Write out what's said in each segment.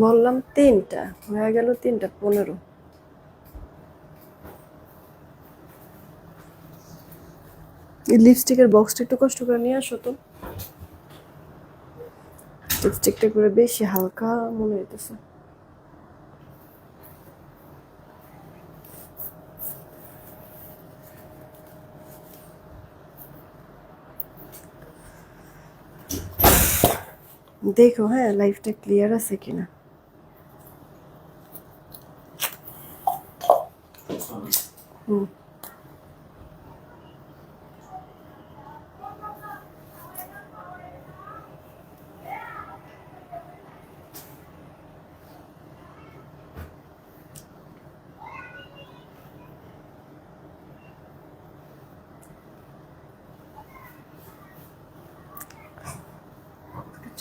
বললাম 3টা হয়ে গেল, 3:15। এই লিপস্টিকের বক্সটা একটু কষ্ট করে নিয়ে আসো তো। লিপস্টিকটা করে বেশি হালকা মনে হইতেছে। দেখো হ্যাঁ লাইফটা ক্লিয়ার আছে কিনা।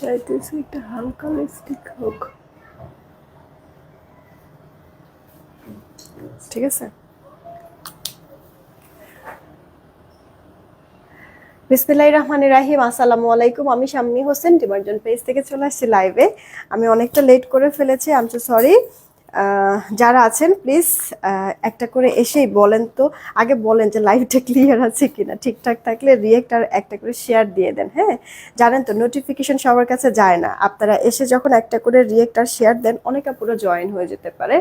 চাইতেছি একটা হালকা লিপস্টিক হোক, ঠিক আছে। বিসমিল্লাহির রহমানির রহিম। আসসালামু আলাইকুম। আমি শাম্মী হোসেন ডিমার্জন পেজ থেকে চলে আসছি লাইভে। আমি অনেকটা লেট করে ফেলেছি, আই এম সো সরি। যারা আছেন প্লিজ একটা করে এসেই বলেন তো, আগে বলেন যে লাইভটা ক্লিয়ার আছে কিনা। ঠিকঠাক থাকলে রিয়েক্ট আর একটা করে শেয়ার দিয়ে দেন। হ্যাঁ, জানেন তো নোটিফিকেশন সবার কাছে যায় না। আপনারা এসে যখন একটা করে রিয়েক্ট আর শেয়ার দেন, অনেক আপুরা জয়েন হয়ে যেতে পারে,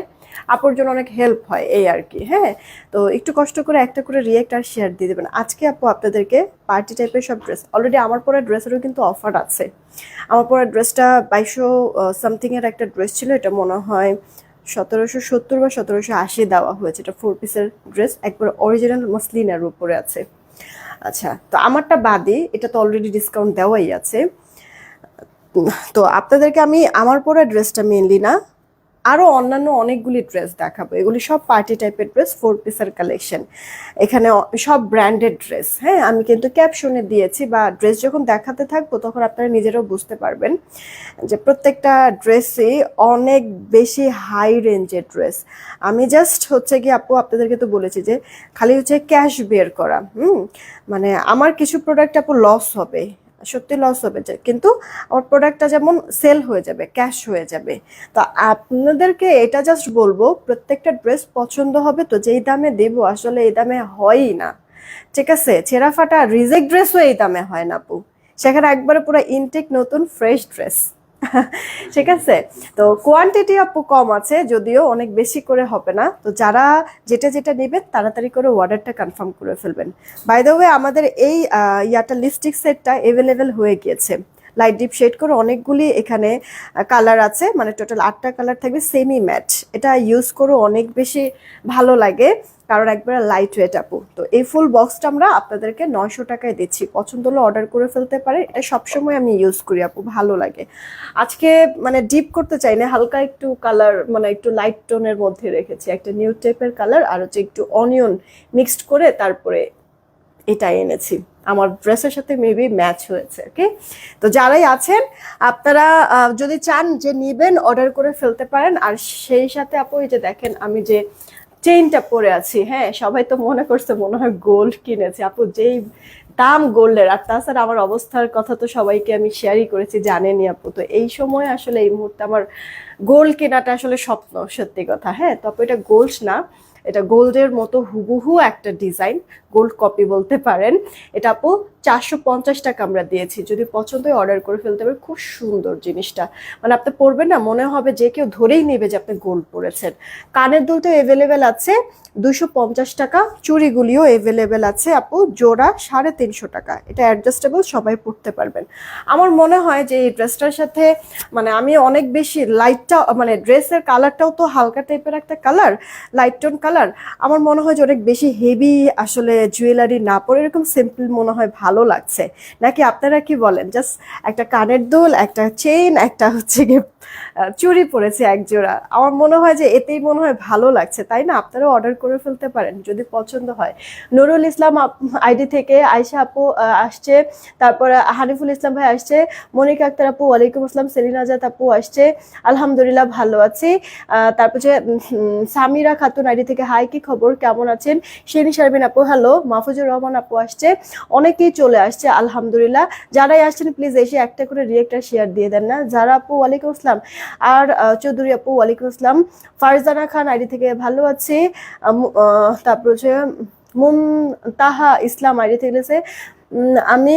আপুর জন্য অনেক হেল্প হয় এই আর কি। হ্যাঁ, তো একটু কষ্ট করে একটা করে রিয়েক্ট আর শেয়ার দিয়ে দেবেন। আজকে আপু আপনাদেরকে পার্টি টাইপের সব ড্রেস, অলরেডি আমার পরা ড্রেসেরও কিন্তু অফার আছে। আমার পরা ড্রেসটা 2200 সামথিংয়ের একটা ড্রেস ছিল, এটা মনে হয় 1770 বা 1780 দেওয়া হয়েছে। এটা 4 পিসের ড্রেস, একবার অরিজিনাল মসলিনের উপরে আছে। আচ্ছা, তো আমারটা বাদে এটা তো অলরেডি ডিসকাউন্ট দেওয়াই আছে। তো আপনাদেরকে আমি আমার পরা ড্রেসটা মেনলি না, আরও অন্যান্য অনেকগুলি ড্রেস দেখাবো। এগুলি সব পার্টি টাইপের ড্রেস, 4 পিসের কালেকশন। এখানে সব ব্র্যান্ডেড ড্রেস। হ্যাঁ, আমি কিন্তু ক্যাপশনে দিয়েছি, বা ড্রেস যখন দেখাতে থাকবো তখন আপনারা নিজেরাও বুঝতে পারবেন যে প্রত্যেকটা ড্রেসই অনেক বেশি হাই রেঞ্জের ড্রেস। আমি জাস্ট হচ্ছে কি আপু আপনাদেরকে তো বলেছি যে খালি হচ্ছে ক্যাশ বের করা। মানে আমার কিছু প্রোডাক্ট আপু লস হবে, সত্যি লস হবে, কিন্তু আমার প্রোডাক্টটা যেমন সেল হয়ে যাবে, ক্যাশ হয়ে যাবে। তো আপনাদেরকে এটা জাস্ট বলবো, প্রত্যেকটা ড্রেস পছন্দ হবে তো, যেই দামে দেবো আসলে এই দামে হয়ই না। ঠিক আছে, ছেঁড়া ফাটা রিজেক্ট ড্রেসও এই দামে হয় না আপু, সেখানে একবারে পুরো ইনটেক নতুন ফ্রেশ ড্রেস। ঠিক আছে, তো কোয়ান্টিটি আপু কম আছে, যদিও অনেক বেশি করে হবে না। তো যারা যেটা যেটা নেবেন তাড়াতাড়ি করে অর্ডারটা কনফার্ম করে ফেলবেন। বাই দ্য ওয়ে আমাদের এই ইয়াটা লিপস্টিক সেটটা অ্যাভেলেবেল হয়ে গিয়েছে। লাইট ডিপ শেড করে অনেকগুলি এখানে কালার আছে, মানে টোটাল 8টা কালার থাকবে, সেমি ম্যাট। এটা ইউজ করে অনেক বেশি ভালো লাগে, কারণ একবারে লাইট ওয়েট আপু। তো এই ফুল বক্সটা আমরা আপনাদেরকে 900 টাকায় দিচ্ছি, পছন্দ হলে অর্ডার করে ফেলতে পারে। এটা সবসময় আমি ইউজ করি আপু, ভালো লাগে। আজকে মানে ডিপ করতে চাই না, হালকা একটু কালার, মানে একটু লাইট টোনের মধ্যে রেখেছি, একটা নিউ টাইপের কালার আর হচ্ছে একটু অনিয়ন মিক্সড করে তারপরে এটা এনেছি। আমার ড্রেসের সাথে মেবি ম্যাচ হয়েছে। ওকে, তো যারাই আছেন আপনারা যদি চান যে নিবেন, অর্ডার করে ফেলতে পারেন। আর সেই সাথে আপু এই যে দেখেন আমি যে চেইনটা পরে আছি, হ্যাঁ সবাই তো মনে করছে মনে হয় গোল্ড কিনেছি আপু, যেই দাম গোল্ডের। আর তাছাড়া আমার অবস্থার কথা তো সবাইকে আমি শেয়ারই করেছি, জানেনই আপু। তো এই সময় আসলে এই মুহূর্তে আমার গোল্ড কেনাটা আসলে স্বপ্ন, সত্যি কথা। হ্যাঁ, তবে এটা গোল্ড না, এটা গোল্ডের মতো হুবহু একটা ডিজাইন, গোল্ড কপি বলতে পারেন। এটা আপু 450 টাকা আমরা দিয়েছি, যদি পছন্দ হয় অর্ডার করে ফেলতে পারেন। খুব সুন্দর জিনিসটা, মানে আপনি পরবেন না মনে হবে যে কেউ ধরেই নেবে যে আপনি গোল্ড পরেছেন। কানের দুলটা এভেলেবেল আছে 250 টাকা, চুড়িগুলিও এভেলেবেল আছে আপু, জোড়া 350 টাকা। এটা অ্যাডজাস্টেবল, সবাই পরতে পারবেন। আমার মনে হয় যে এই ড্রেসটার সাথে মানে আমি অনেক বেশি লাইটটা, মানে ড্রেসের কালারটাও তো হালকা টাইপের একটা কালার, লাইট টোন কালার। আমার মনে হয় যে অনেক বেশি হেভি আসলে জুয়েলারি না পরে এরকম সিম্পল মনে হয় ভালো লাগছে। নাকি আপনারা কি বলেন? জাস্ট একটা কানের দুল, একটা চেইন, একটা হচ্ছে গিয়ে চুড়ি পরেছে এক জোড়া, আমার মনে হয় যে এতেই মনে হয় ভালো লাগছে, তাই না? আপনারাও অর্ডার করে ফেলতে পারেন যদি পছন্দ হয়। নুরুল ইসলাম আইডি থেকে আয়শা আপু আসছে, তারপর হানিফুল ইসলাম ভাই আসছে, মনিকা আক্তার আপু ওয়ালাইকুম আসসালাম, সেলিনা আজাদ আপু আসছে, আলহামদুলিল্লাহ ভালো আছি। তারপর যে সামিরা খাতুন আইডি থেকে হাই, কি খবর, কেমন আছেন? শেরি শারমিন আপু হ্যালো, মাহফুজুর রহমান আপু আসছে, অনেকেই চলে আসছে আলহামদুলিল্লাহ। যারাই আসছেন প্লিজ এসে একটা করে রিয়েক্ট আর শেয়ার দিয়ে দেন না। যারা আপু ওয়ালাইকুম আসসালাম, আসসালাম। আর চৌধুরী আপু ওয়ালাইকুম আসসালাম। ফারজানা খান আইডি থেকে ভালো আছি। তারপর হচ্ছে মুনতাহা ইসলাম আইডি থেকে লিখেছে আমি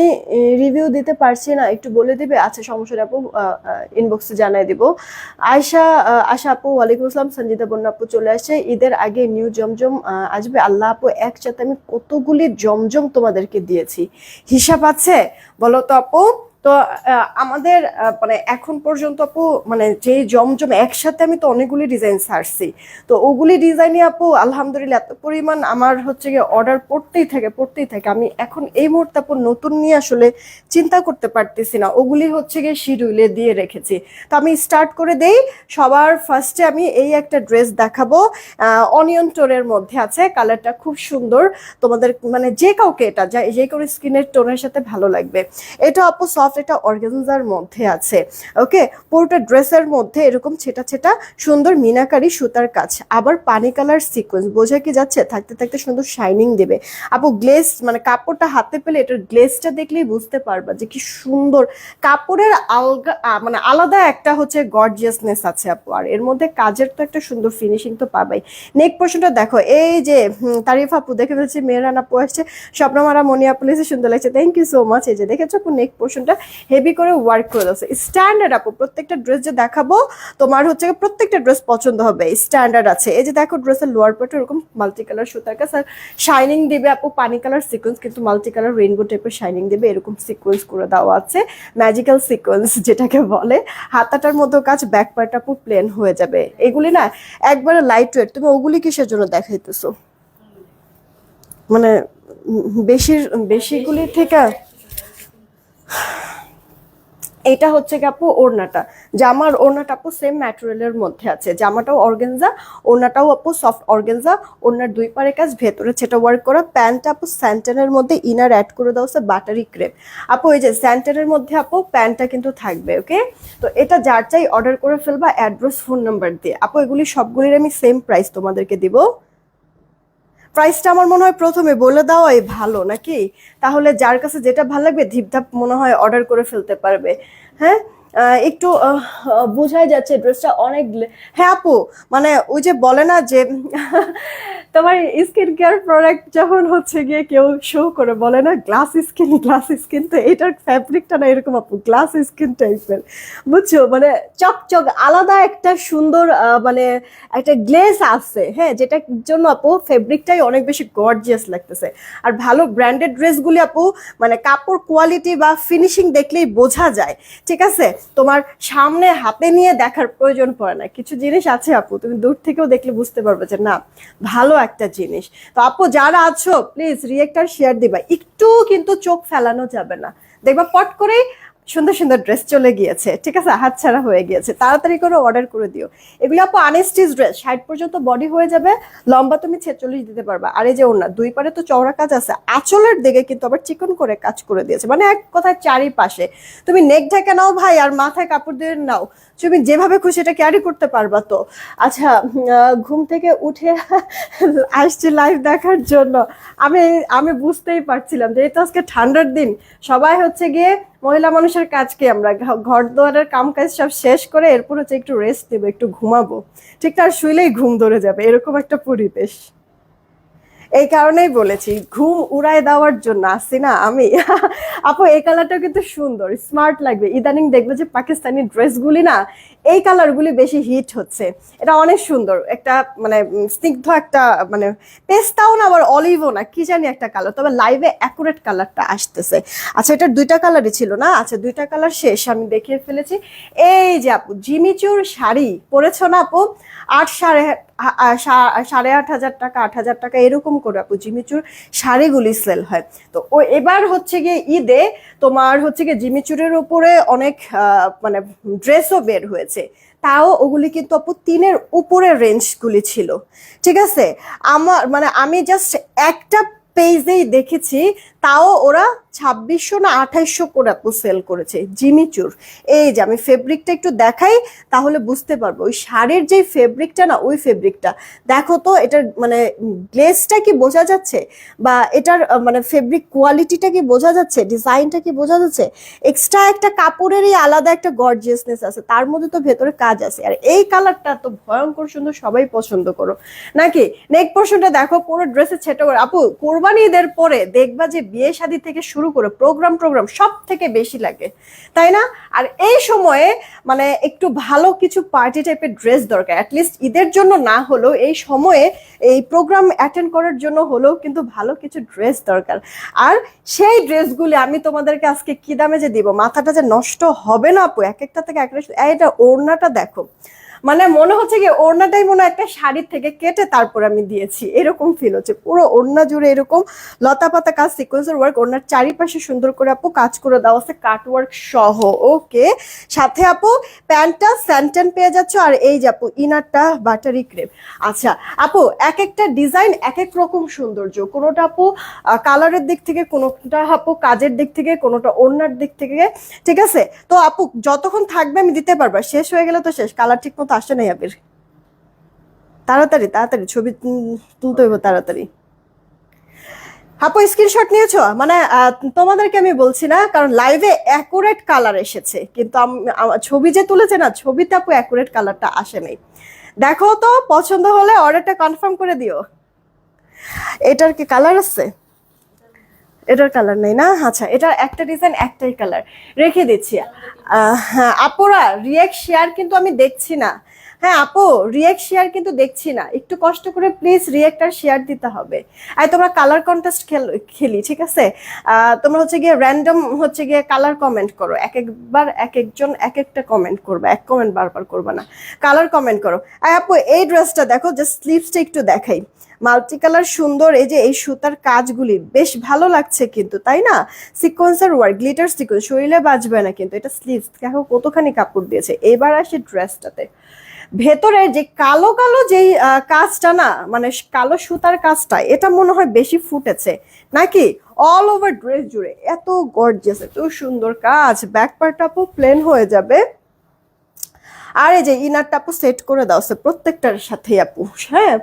রিভিউ দিতে পারছি না, একটু বলে দিবে? আচ্ছা সমস্যা নেই আপু, ইনবক্সে জানাই দিব। আশা আপু ওয়ালাইকুম আসসালাম। সঞ্জিতা বন্যা আপু চলে আসছে। ঈদের আগে নিউ জমজম আসবে। আল্লাহ আপু একসাথে আমি কতগুলি জমজম তোমাদেরকে দিয়েছি, হিসাব আছে বলো তো আপু? তো আমাদের মানে এখন পর্যন্ত আপু মানে যে জমজম একসাথে আমি তো অনেকগুলি ডিজাইন ছাড়ছি, তো ওগুলি ডিজাইনই আপু আলহামদুলিল্লাহ এত পরিমাণ আমার হচ্ছে গিয়ে অর্ডার পড়তেই থাকে। আমি এখন এই মুহূর্তে আপু নতুন নিয়ে আসলে চিন্তা করতে পারতেছি না, ওগুলি হচ্ছে গিয়ে শিডিউলে দিয়ে রেখেছি। তো আমি স্টার্ট করে দেই। সবার ফার্স্টে আমি এই একটা ড্রেস দেখাবো, অনিয়ন টোনের মধ্যে আছে, কালারটা খুব সুন্দর, তোমাদের মানে যে কাউকে এটা যে কোনো স্কিনের টোনের সাথে ভালো লাগবে। এটা আপু সফট, এটা অর্গানজার মধ্যে আছে। ওকে, পুরোটা ড্রেসের মধ্যে এরকম ছেটা ছেটা সুন্দর মিনাকারি সুতার কাজ, আবার পানি কালার সিকোয়েন্স, বোঝা কি যাচ্ছে? থাকতে থাকতে সুন্দর শাইনিং দেবে আপু। গ্লেজ মানে কাপড়টা হাতে পেলে এটার গ্লেজটা দেখলেই বুঝতে পারবা যে কি সুন্দর কাপড়ের আলগা মানে আলাদা একটা হচ্ছে গর্জিয়াসনেস আছে আপু। আর এর মধ্যে কাজের তো একটা সুন্দর ফিনিশিং তো পাবাই। নেক পোর্শনটা দেখো, এই যে তারিফ আপু দেখে ফেলছি, মেহরান আপু আসছে, স্বপ্নমারা মনি আপু লিখেছে সুন্দর লাগছে, থ্যাংক ইউ সো মাচ। এই যে দেখেছো আপু নেক পোর্শনটা হেভি করে ওয়ার্ক করে দিচ্ছে, স্ট্যান্ডার্ড আপু। প্রত্যেকটা ড্রেস যে দেখাবো তোমার হচ্ছে প্রত্যেকটা ড্রেস পছন্দ হবে, স্ট্যান্ডার্ড আছে। এই যে দেখো ড্রেসের লোয়ার পার্টে এরকম মাল্টি কালার সুতার কাজ, আর শাইনিং দিবে আপু পানি কালার সিকোয়েন্স, কিন্তু মাল্টি কালার রেইনবো টাইপের শাইনিং দেবে, এরকম সিকোয়েন্স করে দেওয়া আছে, ম্যাজিক্যাল সিকোয়েন্স যেটাকে বলে। হাতাটার মধ্যে কাজ, ব্যাক পার্ট আপু প্লেন হয়ে যাবে। এগুলি না একবারে লাইট ওয়েট। তুমি ওগুলি কিসের জন্য দেখাইতেছো? মানে বেশিগুলি থেকে এটা হচ্ছে কি আপু ওড়নাটা, জামার ওড়নাটা আপু সেম ম্যাটেরিয়ালের মধ্যে আছে, জামাটাও অর্গানজা, ওড়নাটাও আপু সফট অর্গানজা, ওড়নার দুই পারে কাজ, ভেতরে সেটা ওয়ার্ক করা। প্যান্টটা আপু স্যান্টেনের মধ্যে ইনার অ্যাড করে দেওয়া হচ্ছে বাটারি ক্রেপ আপু। এই যে স্যান্টেনের মধ্যে আপু প্যান্টটা কিন্তু থাকবে। ওকে, তো এটা যার চাই অর্ডার করে ফেলবা অ্যাড্রেস ফোন নাম্বার দিয়ে আপু। এগুলি সবগুলির আমি সেম প্রাইস তোমাদেরকে দিব। প্রাইসটা আমার মনে হয় প্রথমে বলে দেওয়াই ভালো নাকি, তাহলে যার কাছে যেটা ভালো লাগবে ধিপধাপ মনে হয় অর্ডার করে ফেলতে পারবে। হ্যাঁ, একটু বোঝাই যাচ্ছে ড্রেসটা অনেক। হ্যাঁ আপু, মানে ওই যে বলে না যে তোমার স্কিন কেয়ার প্রোডাক্ট যখন হচ্ছে গিয়ে কেউ শো করে বলে না গ্লাস স্কিন, তো এটার ফ্যাব্রিকটা না এরকম আপু গ্লাস স্কিন টাইপের, বুঝছো? মানে চকচক আলাদা একটা সুন্দর মানে একটা গ্লেজ আছে, হ্যাঁ, যেটার জন্য আপু ফেব্রিকটাই অনেক বেশি গর্জিয়াস লাগতেছে। আর ভালো ব্র্যান্ডেড ড্রেসগুলি আপু মানে কাপড় কোয়ালিটি বা ফিনিশিং দেখলেই বোঝা যায়, ঠিক আছে? তোমার সামনে হাতে নিয়ে দেখার প্রয়োজন পড়ে না। কিছু জিনিস আছে আপু তুমি দূর থেকেও দেখলে বুঝতে পারবে যে না ভালো একটা জিনিস। তো আপু যারা আছো প্লিজ রিয়েক্ট আর শেয়ার দিবা, একটু কিন্তু চোখ ফেলানো যাবে না, দেখবা পট করেই সুন্দর সুন্দর ড্রেস চলে গিয়েছে, ঠিক আছে, হাতছাড়া হয়ে গিয়েছে। তাড়াতাড়ি করে অর্ডার করে দিও। এগুলো আপু আনস্টিচ ড্রেস, 60 পর্যন্ত বডি হয়ে যাবে, লম্বা তুমি 46 দিতে পারবা। আর এই যে ওড়না দুই পারে তো চওড়া কাজ আছে, আঁচলের দিকে কিন্তু আবার চিকন করে কাজ করে দিয়েছে, মানে এক কথায় চারিপাশে তুমি নেক ঢাকা নাও ভাই আর মাথায় কাপড় দিয়ে নাও, তুমি যেভাবে খুশি এটা ক্যারি করতে পারবা। তো আচ্ছা, ঘুম থেকে উঠে আসছি লাইভ দেখার জন্য। আমি আমি বুঝতেই পারছিলাম যে এটা আজকে ঠান্ডার দিন, সবাই হচ্ছে গিয়ে মহিলা মানুষের কাজকে আমরা ঘর দুয়ারের কাম কাজ সব শেষ করে এরপর হচ্ছে একটু রেস্ট দেবো, একটু ঘুমাবো, ঠিক তার শুইলেই ঘুম ধরে যাবে, এরকম একটা পরিবেশ। এই কারণেই বলেছি ঘুম উড়ায় দেওয়ার জন্য আসছি না আমি। আপু এই কালারটা কিন্তু সুন্দর, স্মার্ট লাগবে। ইদানিং দেখবে যে পাকিস্তানি ড্রেসগুলি না এই কালারগুলি বেশি হিট হচ্ছে, এটা অনেক সুন্দর একটা মানে স্নিগ্ধ একটা মানে পেস্তাও না আবার অলিভও না, কি জানি একটা কালার, তবে লাইভে অ্যাকুরেট কালারটা আসতেছে। আচ্ছা এটার দুইটা কালারই ছিল না? আচ্ছা দুইটা কালার শেষ, আমি দেখিয়ে ফেলেছি। এই যে আপু জিমিচুর শাড়ি পরেছ না আপু, 8,500 টাকা 8,000 টাকা এরকম করে আপু জিমিচুর শাড়িগুলি সেল হয়। তো ও এবার হচ্ছে গিয়ে ঈদে তোমার হচ্ছে গিয়ে জিমিচুরের উপরে অনেক মানে ড্রেসও বের হয়েছে, তাও ওগুলি কিন্তু আপু 3-এর উপরে রেঞ্জগুলি ছিল, ঠিক আছে? আমার মানে আমি জাস্ট একটা পেজেই দেখেছি, তাও ওরা 2600 না 2800 করে আপু সেল করেছে জিমিচুর। এই যে আমি ফেব্রিকটা একটু দেখাই তাহলে বুঝতে পারবো, ওই শাড়ির যে ফেব্রিকটা না ওই ফেব্রিকটা দেখো তো, এটার মানে গ্লেজটা কি বোঝা যাচ্ছে, বা এটার মানে ফেব্রিক কোয়ালিটিটা কি বোঝা যাচ্ছে, ডিজাইনটা কি বোঝা যাচ্ছে। এক্সট্রা একটা কাপড়েরই আলাদা একটা গর্জিয়াসনেস আছে, তার মধ্যে তো ভেতরে কাজ আছে। আর এই কালারটা তো ভয়ঙ্কর সুন্দর, সবাই পছন্দ করো নাকি। নেক পোর্শনটা দেখো পুরো ড্রেসে ছেটো করে। আপু কোরবানি ঈদের পরে দেখবা যে বিয়ে শাদী থেকে শুরু করে প্রোগ্রাম সব থেকে বেশি লাগে, তাই না? আর এই সময়ে মানে একটু ভালো কিছু পার্টি টাইপের ড্রেস দরকার, অ্যাটলিস্ট ঈদের জন্য না হলেও এই সময়ে এই প্রোগ্রাম অ্যাটেন্ড করার জন্য হলেও কিন্তু ভালো কিছু ড্রেস দরকার। আর সেই ড্রেসগুলি আমি তোমাদেরকে আজকে কি দামে যে দিব, মাথাটা যে নষ্ট হবে না আপু, এক একটা থেকে একটা। এটা ওড়নাটা দেখো, মানে মনে হচ্ছে কি ওড়নাটাই মনে হয় একটা শাড়ির থেকে কেটে তারপর আমি দিয়েছি, এরকম ফিল হচ্ছে। পুরো ওড়না জুড়ে এরকম লতা পাতা কাজ, সিকোয়েন্সের ওয়ার্ক, ওড়নার চারিপাশে সুন্দর করে আপু কাজ করে দেওয়া আছে কাট ওয়ার্ক সহ। ওকে, সাথে আপু প্যান্টটা স্যান্টেন পেয়ে যাচ্ছ, আর এই যে আপু ইনারটা বাটারি ক্রেপ। আচ্ছা আপু, এক একটা ডিজাইন এক এক রকম সৌন্দর্য, কোনোটা আপু কালারের দিক থেকে, কোনোটা আপু কাজের দিক থেকে, কোনোটা ওড়নার দিক থেকে, ঠিক আছে? তো আপু যতক্ষণ থাকবে আমি দিতে পারবো, শেষ হয়ে গেলে তো শেষ। কালার ঠিক মতো আসে নাই আবির, তাড়াতাড়ি তাড়াতাড়ি ছবি তুলতে হইব তাড়াতাড়ি। আপু স্ক্রিনশট নিয়েছো? মানে তোমাদেরকে আমি বলছি না, কারণ লাইভে অ্যাকুরেট কালার এসেছে, কিন্তু ছবি যে তুলেছে না, ছবিতে আপু অ্যাকুরেট কালারটা আসে নাই। দেখো তো, পছন্দ হলে অর্ডারটা কনফার্ম করে দিও। এটার কি কালার আছে? এটার কালার নেই না? আচ্ছা, এটার একটা ডিজাইন একটাই কালার রেখে দিচ্ছি। হ্যাঁ আপুরা, রিয়েক্ট শেয়ার কিন্তু আমি দেখছি না। হ্যাঁ আপু, রিয়েক্ট শেয়ার কিন্তু দেখছি না, একটু কষ্ট করে প্লিজ রিয়েক্ট আর শেয়ার দিতে হবে। আর তোমরা কালার কন্টেস্ট খেলি, ঠিক আছে? তোমরা হচ্ছে গিয়ে র্যান্ডম হচ্ছে গিয়ে কালার কমেন্ট করো, এক একবার এক একজন এক একটা কমেন্ট করবে, এক কমেন্ট বারবার করবে না, কালার কমেন্ট করো। আর আপু এই ড্রেসটা দেখো, জাস্ট স্লিভসটা একটু দেখাই, মাল্টি কালার সুন্দর। এই যে এই সুতার কাজগুলি বেশ ভালো লাগছে কিন্তু, তাই না? সিকোয়েন্সের ওয়ার্ক, গ্লিটার সিকোয়েন্স, শরীরে বাজবে না কিন্তু। এটা স্লিভস দেখো কতখানি কাপড় দিয়েছে। এবার আসে ড্রেসটাতে, ভেতরে যে কালো কালো যেই কাজটা না, মানে কালো সুতার কাজটা, এটা মনে হয় বেশি ফুটেছে নাকি? অল ওভার ড্রেস জুড়ে এত গর্জিয়াস, এত সুন্দর কাজ। ব্যাক পার্ট আপু প্লেন হয়ে যাবে, আর এই যে ইনারটা আপু সেট করে দাও প্রত্যেকটার সাথে আপু। হ্যাঁ,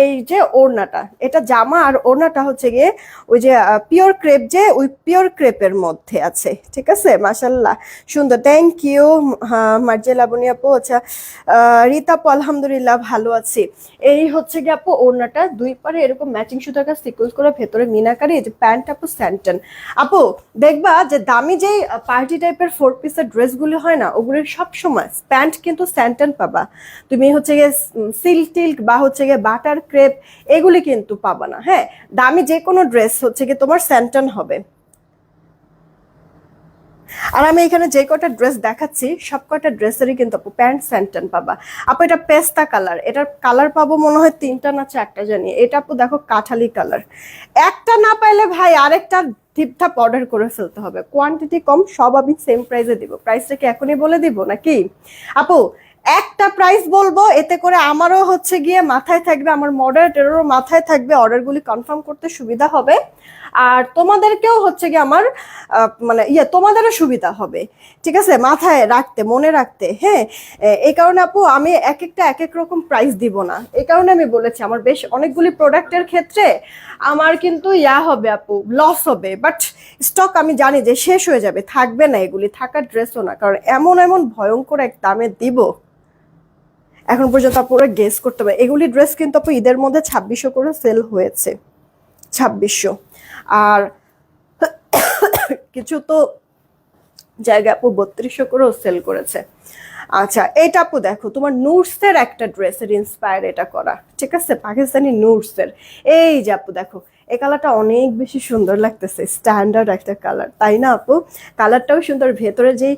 এই যে ওড়নাটা, এটা জামা আর ওড়নাটা হচ্ছে গিয়ে ওই যে পিওর ক্রেপ, যে ওই পিওর ক্রেপের মধ্যে আছে, ঠিক আছে? মাশাল্লাহ সুন্দর, থ্যাংক ইউ মার্জে লাবণী আপু। আচ্ছা রীতা আপু, আলহামদুলিল্লাহ ভালো আছি। এই হচ্ছে গিয়ে আপু ওড়নাটা, দুই পারে এরকম ম্যাচিং সুতার কাজ সিকোয়েন্স করে, ভেতরে মিনাকারি। এই যে প্যান্ট আপু স্যান্টন। আপু দেখবা যে দামি যেই পার্টি টাইপের 4 পিসের ড্রেসগুলি হয় না, ওগুলির সবসময় প্যান্ট কিন্তু স্যান্টন পাবা। তুমি হচ্ছে গিয়ে সিল্ক টিল্ক বা হচ্ছে গিয়ে বাটার ক্রেপ এগুলি কিন্তু পাবা না। হ্যাঁ, দামি যে কোনো ড্রেস হচ্ছে গিয়ে তোমার স্যান্টন হবে। আর আমি এখানে যে কটা ড্রেস দেখাচ্ছি সব কটা ড্রেসেরই কিন্তু আপু প্যান্ট স্যান্টন পাবা। আপু এটা পেস্তা কালার, এটার কালার পাবো মনে হয় 3টা না 4টা জানি। এটা আপু দেখো কাঠালি কালার, একটা না পাইলে ভাই আরেকটা টিপটাপ অর্ডার করে ফেলতে হবে, কোয়ান্টিটি কম, সব আমি সেম প্রাইসে দিব। প্রাইসটা কি এখনই বলে দিব নাকি আপু? একটা প্রাইস বলবো, এতে করে আমারও হচ্ছে গিয়ে মাথায় থাকবে, আমার মডারেটরেরও মাথায় থাকবে, অর্ডারগুলি কনফার্ম করতে সুবিধা হবে। আর তোমাদেরকেও হচ্ছে গিয়ে আমার মানে তোমাদেরও সুবিধা হবে, ঠিক আছে? মাথায় রাখতে, মনে রাখতে। হ্যাঁ, এই কারণে আপু আমি এক একটা এক এক রকম প্রাইস দিব না, এই কারণে আমি বলেছি আমার বেশ অনেকগুলি প্রোডাক্টের ক্ষেত্রে আমার কিন্তু হবে আপু, লস হবে। বাট স্টক আমি জানি যে শেষ হয়ে যাবে, থাকবে না, এগুলি থাকার ড্রেসও না, কারণ এমন এমন ভয়ঙ্কর এক দামে দিব এখন পর্যন্ত আপুরা গেস করতে পারে। এগুলি ড্রেস কিন্তু আপু ঈদের মধ্যে 2600 করে সেল হয়েছে, 2600। আর কিছু তো জায়গা আপু 3200 করেও সেল করেছে। আচ্ছা এটা আপু দেখো, তোমার নুটসের একটা ড্রেসের ইন্সপায়ার এটা করা, ঠিক আছে? পাকিস্তানি নুটসের। এই যে আপু দেখো, এই কালারটা অনেক বেশি সুন্দর লাগতেছে, স্ট্যান্ডার্ড একটা কালার, তাই না আপু? কালারটাও সুন্দর, ভেতরে যেই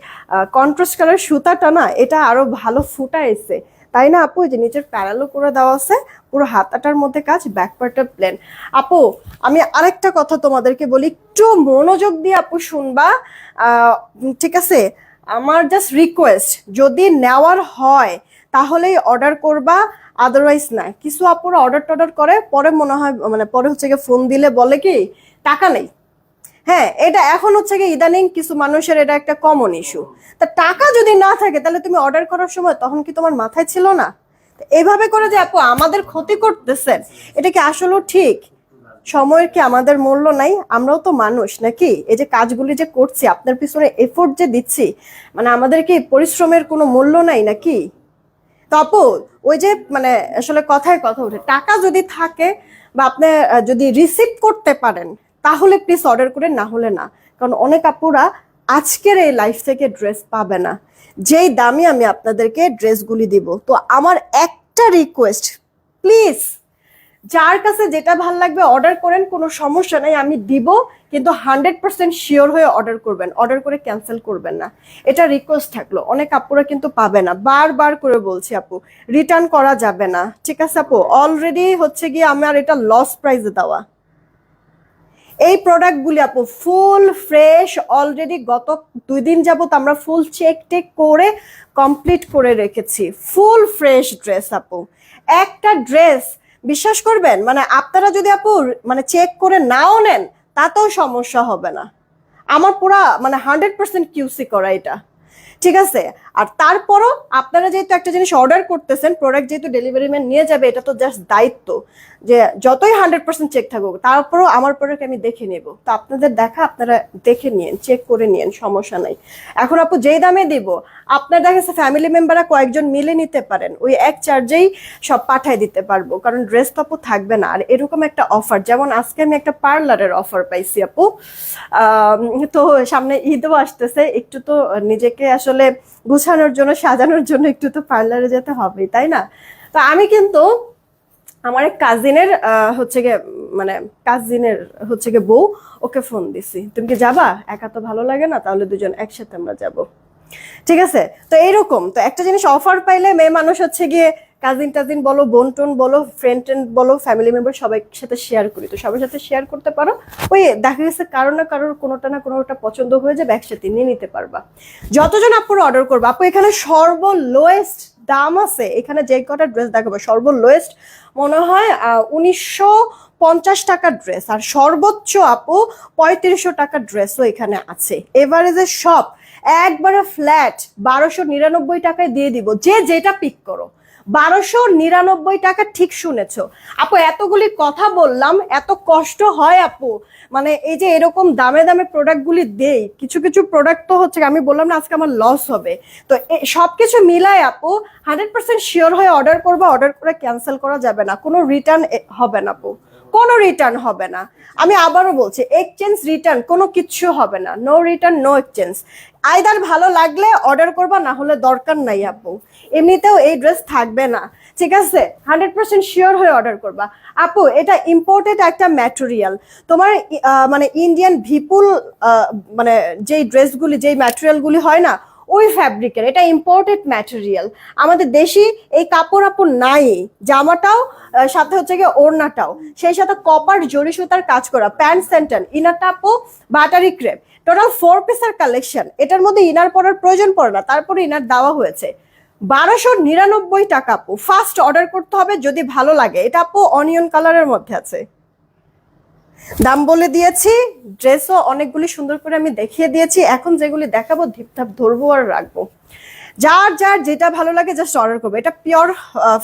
কন্ট্রাস্ট কালার সুতাটা না, এটা আরো ভালো ফুটা এসে, তাই না আপু? যে নিচের প্যারালো করে দেওয়া আছে, পুরো হাতাটার মধ্যে কাজ, ব্যাক পার্টটা প্লেন। আপু আমি আরেকটা কথা তোমাদেরকে বলি, একটু মনোযোগ দিয়ে আপু শুনবা, ঠিক আছে? আমার জাস্ট রিকোয়েস্ট, যদি নেওয়ার হয় তাহলেই অর্ডার করবা, আদারওয়াইজ না। কিছু আপুরা অর্ডার টর্ডার করে, পরে মনে হয় মানে পরে হচ্ছে গিয়ে ফোন দিলে বলে কি টাকা নেই, হ্যাঁ, এটা এখন হচ্ছে কি ইদানিং কিছু মানুষের এটা একটা কমন ইস্যু। তা টাকা যদি না থাকে তাহলে তুমি অর্ডার করার সময় তখন কি তোমার মাথায় ছিল না? এইভাবে করে যে আপু আমাদের ক্ষতি করতেছেন, এটা কি আসলেও ঠিক? সময়ের কি আমাদের মূল্য নাই? আমরাও তো মানুষ নাকি? এই যে কাজগুলি যে করছি, আপনার পিছনে এফোর্ট যে দিচ্ছি, মানে আমাদের কি পরিশ্রমের কোনো মূল্য নাই নাকি? তো আপু, ওই যে মানে আসলে কথায় কথা ওঠে, টাকা যদি থাকে বা আপনি যদি রিসিভ করতে পারেন তাহলে প্লিজ অর্ডার করেন, না হলে না। কারণ অনেক আপুরা আজকের এই লাইফ থেকে ড্রেস পাবে না যেই দামে আমি আপনাদেরকে ড্রেসগুলি দিব। তো আমার একটা রিকোয়েস্ট, প্লিজ যার কাছে যেটা ভাল লাগবে অর্ডার করেন, কোনো সমস্যা নাই, আমি দিব, কিন্তু 100% শিওর হয়ে অর্ডার করবেন, অর্ডার করে ক্যান্সেল করবেন না। এটা রিকোয়েস্ট থাকলো। অনেক আপুরা কিন্তু পাবে না, বারবার করে বলছি আপু, রিটার্ন করা যাবে না, ঠিক আছে আপু? অলরেডি হচ্ছে গিয়ে আমার এটা লস প্রাইসে দেওয়া এই প্রোডাক্টগুলি আপু, ফুল ফ্রেশ, অলরেডি গত 2 দিন যাবত আমরা ফুল চেক টেক করে কমপ্লিট করে রেখেছি, ফুল ফ্রেশ ড্রেস আপু। একটা ড্রেস বিশ্বাস করবেন, মানে আপনারা যদি আপু মানে চেক করে নাও নেন তাতেও সমস্যা হবে না। আমার পুরা মানে 100% কিউসি করা এটা, ঠিক আছে? আর তারপরও আপনারা যেহেতু একটা জিনিস অর্ডার করতেছেন, প্রোডাক্ট যেহেতু ডেলিভারি ম্যান নিয়ে যাবে, এটা তো জাস্ট দায়িত্ব যে যতই 100% চেক থাকুক তারপরও আমার প্রোডাক্ট আমি দেখে নেব। তো আপনাদের দেখা, আপনারা দেখে নিন, চেক করে নিন, সমস্যা নাই। এখন আপু যেই দামে দিব, আপনার দেখা যাচ্ছে ফ্যামিলি মেম্বাররা কয়েকজন মিলে নিতে পারেন, ওই এক চার্জেই সব পাঠাই দিতে পারবো, কারণ ড্রেস তো আপু থাকবে না। আর এরকম একটা অফার, যেমন আজকে আমি একটা পার্লারের অফার পাইছি আপু। তো সামনে ঈদও আসতেছে, একটু তো নিজেকে আসলে গুছানোর জন্য, সাজানোর জন্য একটু তো পার্লারে যেতে হবে, তাই না? তো আমি কিন্তু আমার এক কাজিনের হচ্ছে গিয়ে মানে কাজিনের হচ্ছে গিয়ে বউ, ওকে ফোন দিছি, তুমি কি যাবা? একা তো ভালো লাগে না, তাহলে দুজন একসাথে আমরা যাব, ঠিক আছে? তো এইরকম তো একটা জিনিস অফার পাইলে মেয়ে মানুষ হচ্ছে গিয়ে কাজিন টাজিন বলো, বোন টোন বলো, ফ্রেন্ড টেন্ড বলো, ফ্যামিলি মেম্বার সবার সাথে শেয়ার করি, তো সবার সাথে শেয়ার করতে পারো। ওই দেখা গেছে কারো না কারোর কোনোটা না কোনোটা পছন্দ হয়ে যাবে, একসাথে নিয়ে নিতে পারবা। যতজন আপুরা অর্ডার করবা আপু, এখানে সর্বলোয়েস্ট দাম আছে, এখানে যে কটা ড্রেস দেখাবো সর্বলোয়েস্ট মনে হয় 1950 টাকার ড্রেস, আর সর্বোচ্চ আপু 3500 টাকার ড্রেসও এখানে আছে। এভারেজের সব একবারে ফ্ল্যাট 1299 টাকায় দিয়ে দিব, যে যেটা পিক করো। 1299 টাকা, ঠিক শুনেছো আপু। এতগুলি কথা বললাম, এত কষ্ট হয় আপু, মানে এই যে এরকম দামে দামে প্রোডাক্ট গুলি দেই, কিছু কিছু প্রোডাক্ট তো হচ্ছে আমি বললাম না আজকে আমার লস হবে। তো সবকিছু মিলায় আপু 100% শিওর হয়ে অর্ডার করবা, অর্ডার করে ক্যান্সেল করা যাবে না, কোনো রিটার্ন হবে না আপু, কোনো রিটার্ন হবে না। আমি আবারও বলছি, এক্সচেঞ্জ রিটার্ন কোনো কিছু হবে না, no return no exchange. Either ভালো লাগলে অর্ডার করবা, না হলে দরকার নাই আপু। এমনিতেও এই ড্রেস থাকবে না, ঠিক আছে? 100% শিওর হয়ে অর্ডার করবা আপু। এটা ইম্পোর্টেড একটা ম্যাটেরিয়াল, তোমার মানে ইন্ডিয়ান ভিপুল মানে যেই ড্রেসগুলি, যেই ম্যাটেরিয়ালগুলি হয় না, ওই ফ্যাব্রিকের, এটা ইম্পোর্টেড ম্যাটেরিয়াল। আমাদের দেশি এই কাপড় আপু নাই। জামাটাও সাথে হচ্ছে গিয়ে ওড়নাটাও, সেই সাথে কপার জরি সুতার কাজ করা, প্যান্ট সেন্টার, ইনারটা আপু বাটারি ক্রেপ, টোটাল 4 পিসের কালেকশন। এটার মধ্যে ইনার পরার প্রয়োজন পড়ে না, তারপরে ইনার দেওয়া হয়েছে। 1299 টাকা আপু। ফার্স্ট অর্ডার করতে হবে যদি ভালো লাগে। এটা আপু অনিয়ন কালারের মধ্যে আছে, দাম বলে দিয়েছি, ড্রেসও অনেকগুলি সুন্দর করে আমি দেখিয়ে দিয়েছি। এখন যেগুলি দেখাবো ধিপধাপ ধরবো আর রাখবো, যার যার যেটা ভালো লাগে জাস্ট অর্ডার করবো। এটা পিওর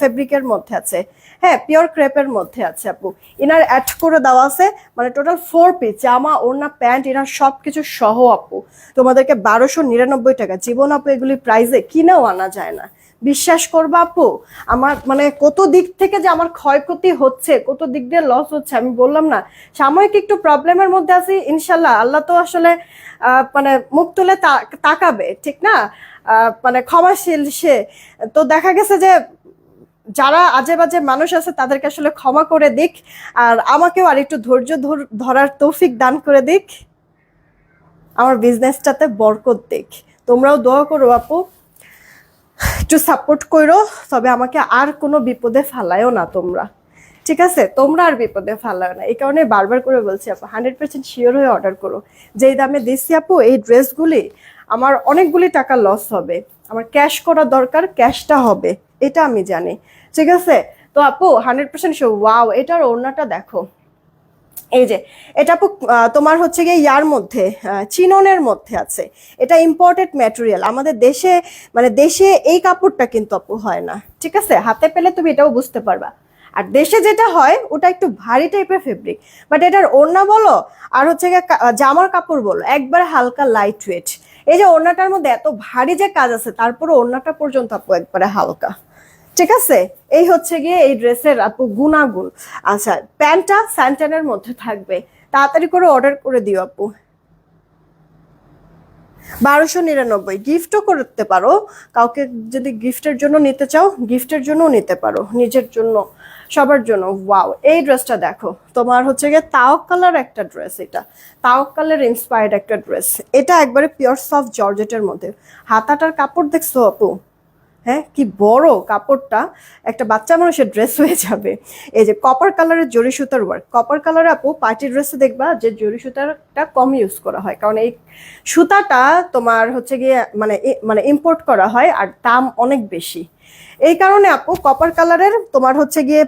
ফেব্রিকের মধ্যে আছে, হ্যাঁ পিওর ক্রেপের মধ্যে আছে আপু। ইনার অ্যাড করে দেওয়া আছে, মানে টোটাল 4 পিস, জামা ওড়না প্যান্ট ইনার সবকিছু সহ আপু তোমাদেরকে 1299 টাকা। জীবন আপু এগুলি প্রাইসে কিনেও আনা যায় না, বিশ্বাস করবা আপু। আমার মানে কত দিক থেকে যে আমার ক্ষয়ক্ষতি হচ্ছে, কত দিক দিয়ে লস হচ্ছে, আমি বললাম না সাময়িক একটু প্রবলেমের মধ্যে আছি, ইনশাল্লাহ আল্লাহ তো আসলে মানে মুখ তুলে তাকাবে, ঠিক না? মানে ক্ষমাশীল সে। তো দেখা গেছে যে যারা আজে বাজে মানুষ আছে তাদেরকে আসলে ক্ষমা করে দিক, আর আমাকেও আর একটু ধৈর্য ধরার তৌফিক দান করে দিক, আমার বিজনেসটাতে বরকত দিক। তোমরাও দোয়া করো আপু, একটু সাপোর্ট করো, তবে আমাকে আর কোনো বিপদে ফালায়ও না তোমরা, ঠিক আছে? তোমরা আর বিপদে ফালাও না, এই কারণে বারবার করে বলছি আপু 100% শিওর হয়ে অর্ডার করো। যেই দামে দিচ্ছি আপু এই ড্রেসগুলি, আমার অনেকগুলি টাকা লস হবে, আমার ক্যাশ করা দরকার, ক্যাশটা হবে, এটা আমি জানি, ঠিক আছে? তো আপু 100% শিওর। ওয়াও, এটার ওড়নাটা দেখো, এই যে এটা আপু তোমার হচ্ছে গিয়ে ইয়ার মধ্যে চিননের মধ্যে আছে। এটা ইম্পোর্টেড ম্যাটেরিয়াল, আমাদের দেশে মানে দেশে এই কাপড়টা কিন্তু আপু হয় না, ঠিক আছে? হাতে পেলে তুমি এটাও বুঝতে পারবা। আর দেশে যেটা হয় ওটা একটু ভারী টাইপের ফেব্রিক, বাট এটার ওড়না বলো আর হচ্ছে গিয়ে জামার কাপড় বলো একবার হালকা লাইট ওয়েট। এই যে ওড়নাটার মধ্যে এত ভারী যে কাজ আছে, তারপরে ওড়নাটা পর্যন্ত আপু একবারে হালকা, ঠিক আছে? এই হচ্ছে গিয়ে এই ড্রেসের আপু গুণাগুণ। আচ্ছা, প্যান্টটা স্যান্টানের মধ্যে থাকবে, তাড়াতাড়ি করে অর্ডার করে দিও আপু। 1299, গিফটও করতে পারো কাউকে, যদি গিফটের জন্য নিতে চাও গিফটের জন্য নিতে পারো, নিজের জন্য, সবার জন্য। ওয়াও, এই ড্রেসটা দেখো, তোমার হচ্ছে গিয়ে তাওক কালার একটা ড্রেস, এটা তাওক কালার ইন্সপায়ার্ড একটা ড্রেস। এটা একবারে পিওর সফট জর্জেটের মধ্যে। হাতাটার কাপড় দেখছো আপু? হ্যাঁ, কি বড় কাপড়টা, একটা বাচ্চা মানুষের ড্রেস হয়ে যাবে। এই যে কপার কালারের জরি সুতার ওয়ার্ক, কপার কালার আপু পার্টি ড্রেসে দেখবা যে জরি সুতারটা কম ইউজ করা হয়, কারণ এই সুতাটা তোমার হচ্ছে গিয়ে মানে ইম্পোর্ট করা হয় আর দাম অনেক বেশি। এই কারণে আপু কপার কালারের তোমার হচ্ছে গিয়ে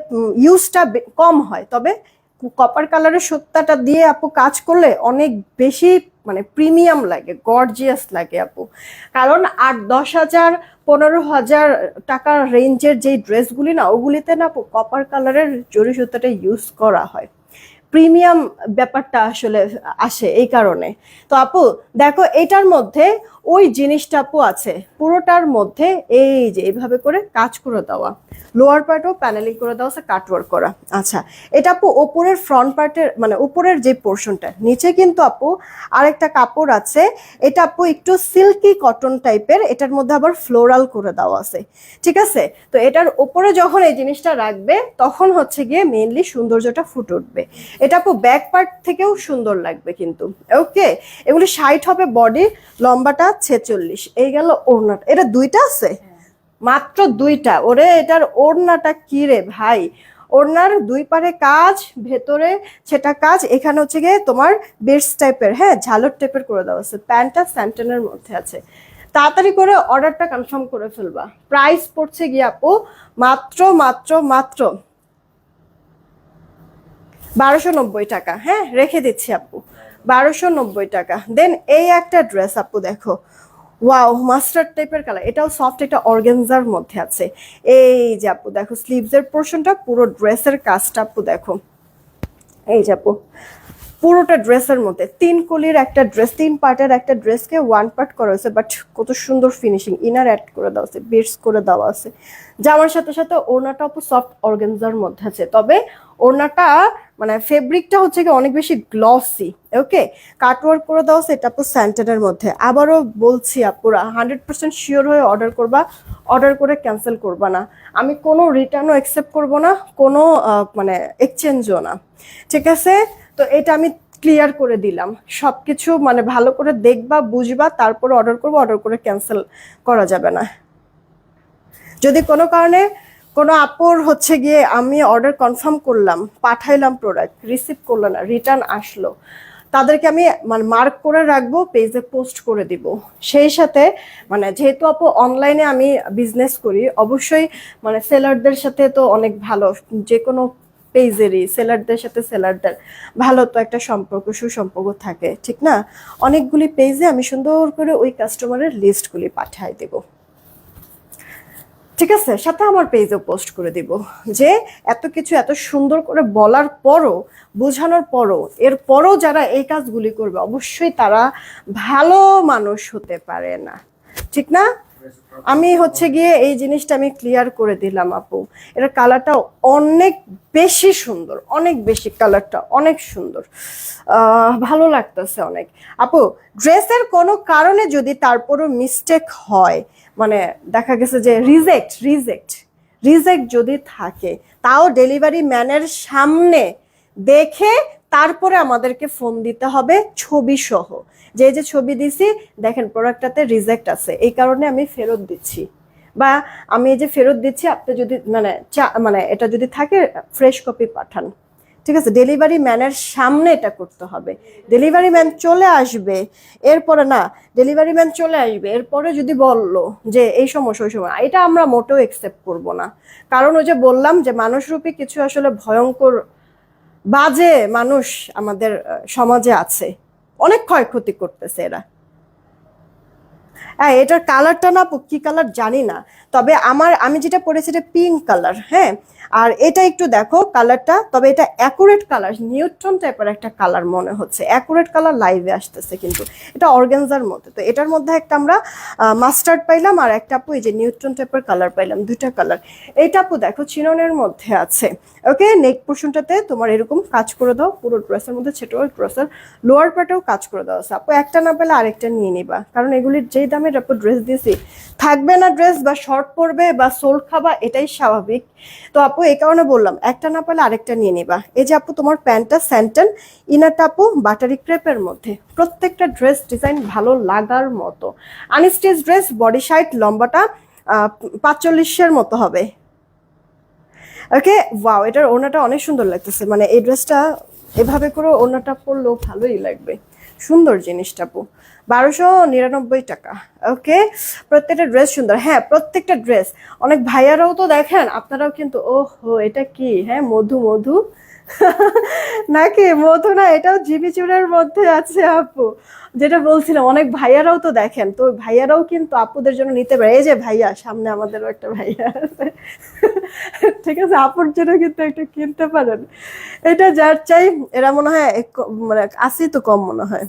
ইউজটা কম হয়। তবে কপার কালারের সুতাটা দিয়ে আপু কাজ করলে অনেক বেশি মানে প্রিমিয়াম লাগে, গর্জিয়াস লাগে আপু। কারণ 8-10 হাজার 15 হাজার টাকার রেঞ্জের যে ড্রেসগুলি না, ওগুলিতে না আপু কপার কালারের জরি সুতাটা ইউজ করা হয়, প্রিমিয়াম ব্যাপারটা আসলে আসে এই কারণে। তো আপু দেখো এটার মধ্যে ওই জিনিসটা আপু আছে পুরোটার মধ্যে, এই যে এইভাবে করে কাজ করে দেওয়া, লোয়ার পার্টও প্যানেলিং করে দেওয়া আছে, কাটওয়ার্ক করা। আচ্ছা, এটা আপু ওপরের ফ্রন্ট পার্টের মানে উপরের যে পোর্শনটা, নিচে কিন্তু আপু আরেকটা কাপড় আছে, এটা আপু একটু সিল্কি কটন টাইপের, এটার মধ্যে আবার ফ্লোরাল করে দেওয়া আছে, ঠিক আছে? তো এটার উপরে যখন এই জিনিসটা রাখবে তখন হচ্ছে গিয়ে মেইনলি সৌন্দর্যটা ফুটে উঠবে। এটা আপু ব্যাক পার্ট থেকেও সুন্দর লাগবে কিন্তু। ওকে, এগুলি 60 হবে বডি, লম্বাটা 46। এই গেল ওড়নাটা, এটা দুইটা আছে, মাত্র দুইটা। ওরে এটার ওড়নাটা কি রে ভাই, ওড়নার দুই পারে কাজ, ভেতরে সেটা কাজ, এখানে হচ্ছে গিয়ে তোমার বেডস টাইপের, হ্যাঁ ঝালর টাইপের করে দেওয়া আছে। প্যান্টটা স্যান্টনের মধ্যে আছে, তাড়াতাড়ি করে অর্ডারটা কনফার্ম করে ফেলবা। প্রাইস পড়ছে গিয়ে আপু মাত্র মাত্র মাত্র 1290 টাকা। হ্যাঁ, রেখে দিচ্ছি আপু 1290 টাকা। দেন এই একটা ড্রেস আপু দেখো, ওয়াও মাস্টার্ড টাইপের কালার, এটাও সফট, এটা অর্গানজার মধ্যে আছে। এই যে আপু দেখো স্লিভসের পোর্শনটা, পুরো ড্রেসের কাজটা আপু দেখো, এই যে আপু পুরোটা ড্রেসের মধ্যে 3 কলির একটা ড্রেস, 3 পার্টের একটা ড্রেসকে 1 পার্ট করা হয়েছে, বাট কত সুন্দর ফিনিশিং, ইনার অ্যাড করে দেওয়া আছে, বিটস করে দেওয়া আছে। জামার সাথে সাথে ওড়নাটা আপু সফট অর্গানজার মধ্যে আছে, তবে ওড়নাটা মানে ফেব্রিকটা হচ্ছে কি অনেক বেশি গ্লসি। ওকে, কাটওয়ার্ক করে দেওয়া আছে, এটা আপু স্যান্টেনের মধ্যে। আবারও বলছি আপুরা 100% শিওর হয়ে অর্ডার করবা, অর্ডার করে ক্যান্সেল করবা না। আমি কোনো রিটার্নও অ্যাকসেপ্ট করবো না, কোনো মানে এক্সচেঞ্জও না, ঠিক আছে? তো এটা আমি ক্লিয়ার করে দিলাম। সবকিছু মানে ভালো করে দেখবা, বুঝবা, তারপরে অর্ডার করবো, অর্ডার করে ক্যান্সেল করা যাবে না। যদি কোনো কারণে কোনো আপুর হচ্ছে গিয়ে আমি অর্ডার কনফার্ম করলাম, পাঠাইলাম, প্রোডাক্ট রিসিভ করলো না, রিটার্ন আসলো, তাদেরকে আমি মানে মার্ক করে রাখবো, পেজে পোস্ট করে দিব। সেই সাথে মানে যেহেতু আপু অনলাইনে আমি বিজনেস করি, অবশ্যই মানে সেলারদের সাথে তো অনেক ভালো, যে কোনো পেজেরই সেলারদের সাথে সেলারদের ভালো তো একটা সম্পর্ক, সুসম্পর্ক থাকে, ঠিক না? অনেকগুলি পেজে আমি সুন্দর করে ওই কাস্টমারের লিস্টগুলি পাঠিয়ে দেবো, ঠিক আছে? সাথে আমার পেজে পোস্ট করে দিব যে এত কিছু এত সুন্দর করে বলার পরও, বোঝানোর পরও, এরপরও যারা এই কাজগুলি করবে অবশ্যই তারা ভালো মানুষ হতে পারে না, ঠিক না? আমি হচ্ছে গিয়ে এই জিনিসটা আমি ক্লিয়ার করে দিলাম আপু। এটার কালারটা অনেক বেশি সুন্দর, অনেক বেশি, কালারটা অনেক সুন্দর, ভালো লাগতেছে অনেক। আপু ড্রেসের কোনো কারণে যদি তারপরও মিস্টেক হয়, মানে দেখা গেছে যে রিজেক্ট রিজেক্ট রিজেক্ট যদি থাকে, তাও ডেলিভারি ম্যানের সামনে দেখে তারপরে আমাদেরকে ফোন দিতে হবে ছবি সহ, যে যে ছবি দিছি দেখেন প্রোডাক্টটাতে রিজেক্ট আছে, এই কারণে আমি ফেরত দিচ্ছি, বা আমি এই যে ফেরত দিচ্ছি, আপনি যদি মানে এটা যদি থাকে ফ্রেশ কপি পাঠান, ঠিক আছে? ডেলিভারি ম্যানের সামনে এটা করতে হবে। ডেলিভারি ম্যান চলে আসবে, এরপরে না, ডেলিভারি ম্যান চলে আসবে, এরপরে যদি বললো যে এই সমস্যা ওই সময়, এটা আমরা মোটেও একসেপ্ট করব না। কারণ ওই যে বললাম যে মানুষরূপী কিছু আসলে ভয়ঙ্কর বাজে মানুষ আমাদের সমাজে আছে, অনেক ক্ষয়ক্ষতি করতেছে এরা। হ্যাঁ, এটার কালারটা না কি কালার জানি না, তবে আমি যেটা পরেছি এটা পিঙ্ক কালার। হ্যাঁ, আর এটা একটু দেখো কালারটা, তবে এটা অ্যাকুরেট কালার, নিউট্রন টাইপের একটা কালার মনে হচ্ছে, অ্যাকুরেট কালার লাইভে আসতেছে, কিন্তু এটা অর্গানজার মধ্যে। তো এটার মধ্যে একটা আমরা মাস্টার্ড পাইলাম, আর একটা আপু এই যে নিউট্রন টাইপের কালার পাইলাম, দুইটা কালার। এইটা আপু দেখো চিননের মধ্যে আছে। ওকে, নেক পোর্শনটাতে তোমার এরকম কাজ করে দাও, পুরো ড্রেসের মধ্যে ছোট ড্রেসের লোয়ার পার্টেও কাজ করে দাও। আপু একটা না পেলে আরেকটা নিয়ে নিবা, কারণ এগুলির যেই দামের আপু ড্রেস দিয়েছি, থাকবে না ড্রেস, বা শর্ট পরবে বা সোল খাবা, এটাই স্বাভাবিক। তো আপু এই কারণে বললাম একটা না পেলে আরেকটা নিয়ে নিবা। এই যে আপু তোমার প্যান্টটা স্যান্টন, ইনারটা আপু বাটারি ক্রেপের মধ্যে। প্রত্যেকটা ড্রেস ডিজাইন ভালো লাগার মতো। আনস্টিচ ড্রেস, বডি সাইড লম্বাটা 45-এর মতো হবে। ওকে, ওয়াও, এটার ওড়নাটা অনেক সুন্দর লাগতেছে, মানে এই ড্রেসটা এভাবে করে ওড়নাটা পরলেও ভালোই লাগবে, সুন্দর জিনিসটা আপু। 1299 টাকা। ওকে, প্রত্যেকটা ড্রেস সুন্দর। হ্যাঁ, প্রত্যেকটা ড্রেস, অনেক ভাইয়ারাও তো দেখেন, আপনারাও কিন্তু ওহো এটা কি, হ্যাঁ মধু মধু নাকি মধু না, এটাও জিবি চুরের মধ্যে আছে আপু, যেটা বলছিলাম অনেক ভাইয়ারাও তো দেখেন, তো ভাইয়ারাও কিন্তু আপুদের জন্য নিতে পারে। এই যে ভাইয়া সামনে আমাদেরও একটা ভাইয়া আছে ঠিক আছে, আপুর জন্য কিন্তু একটা কিনতে পারেন। এটা যার চাই, এরা মনে হয় মানে আসি তো কম মনে হয়।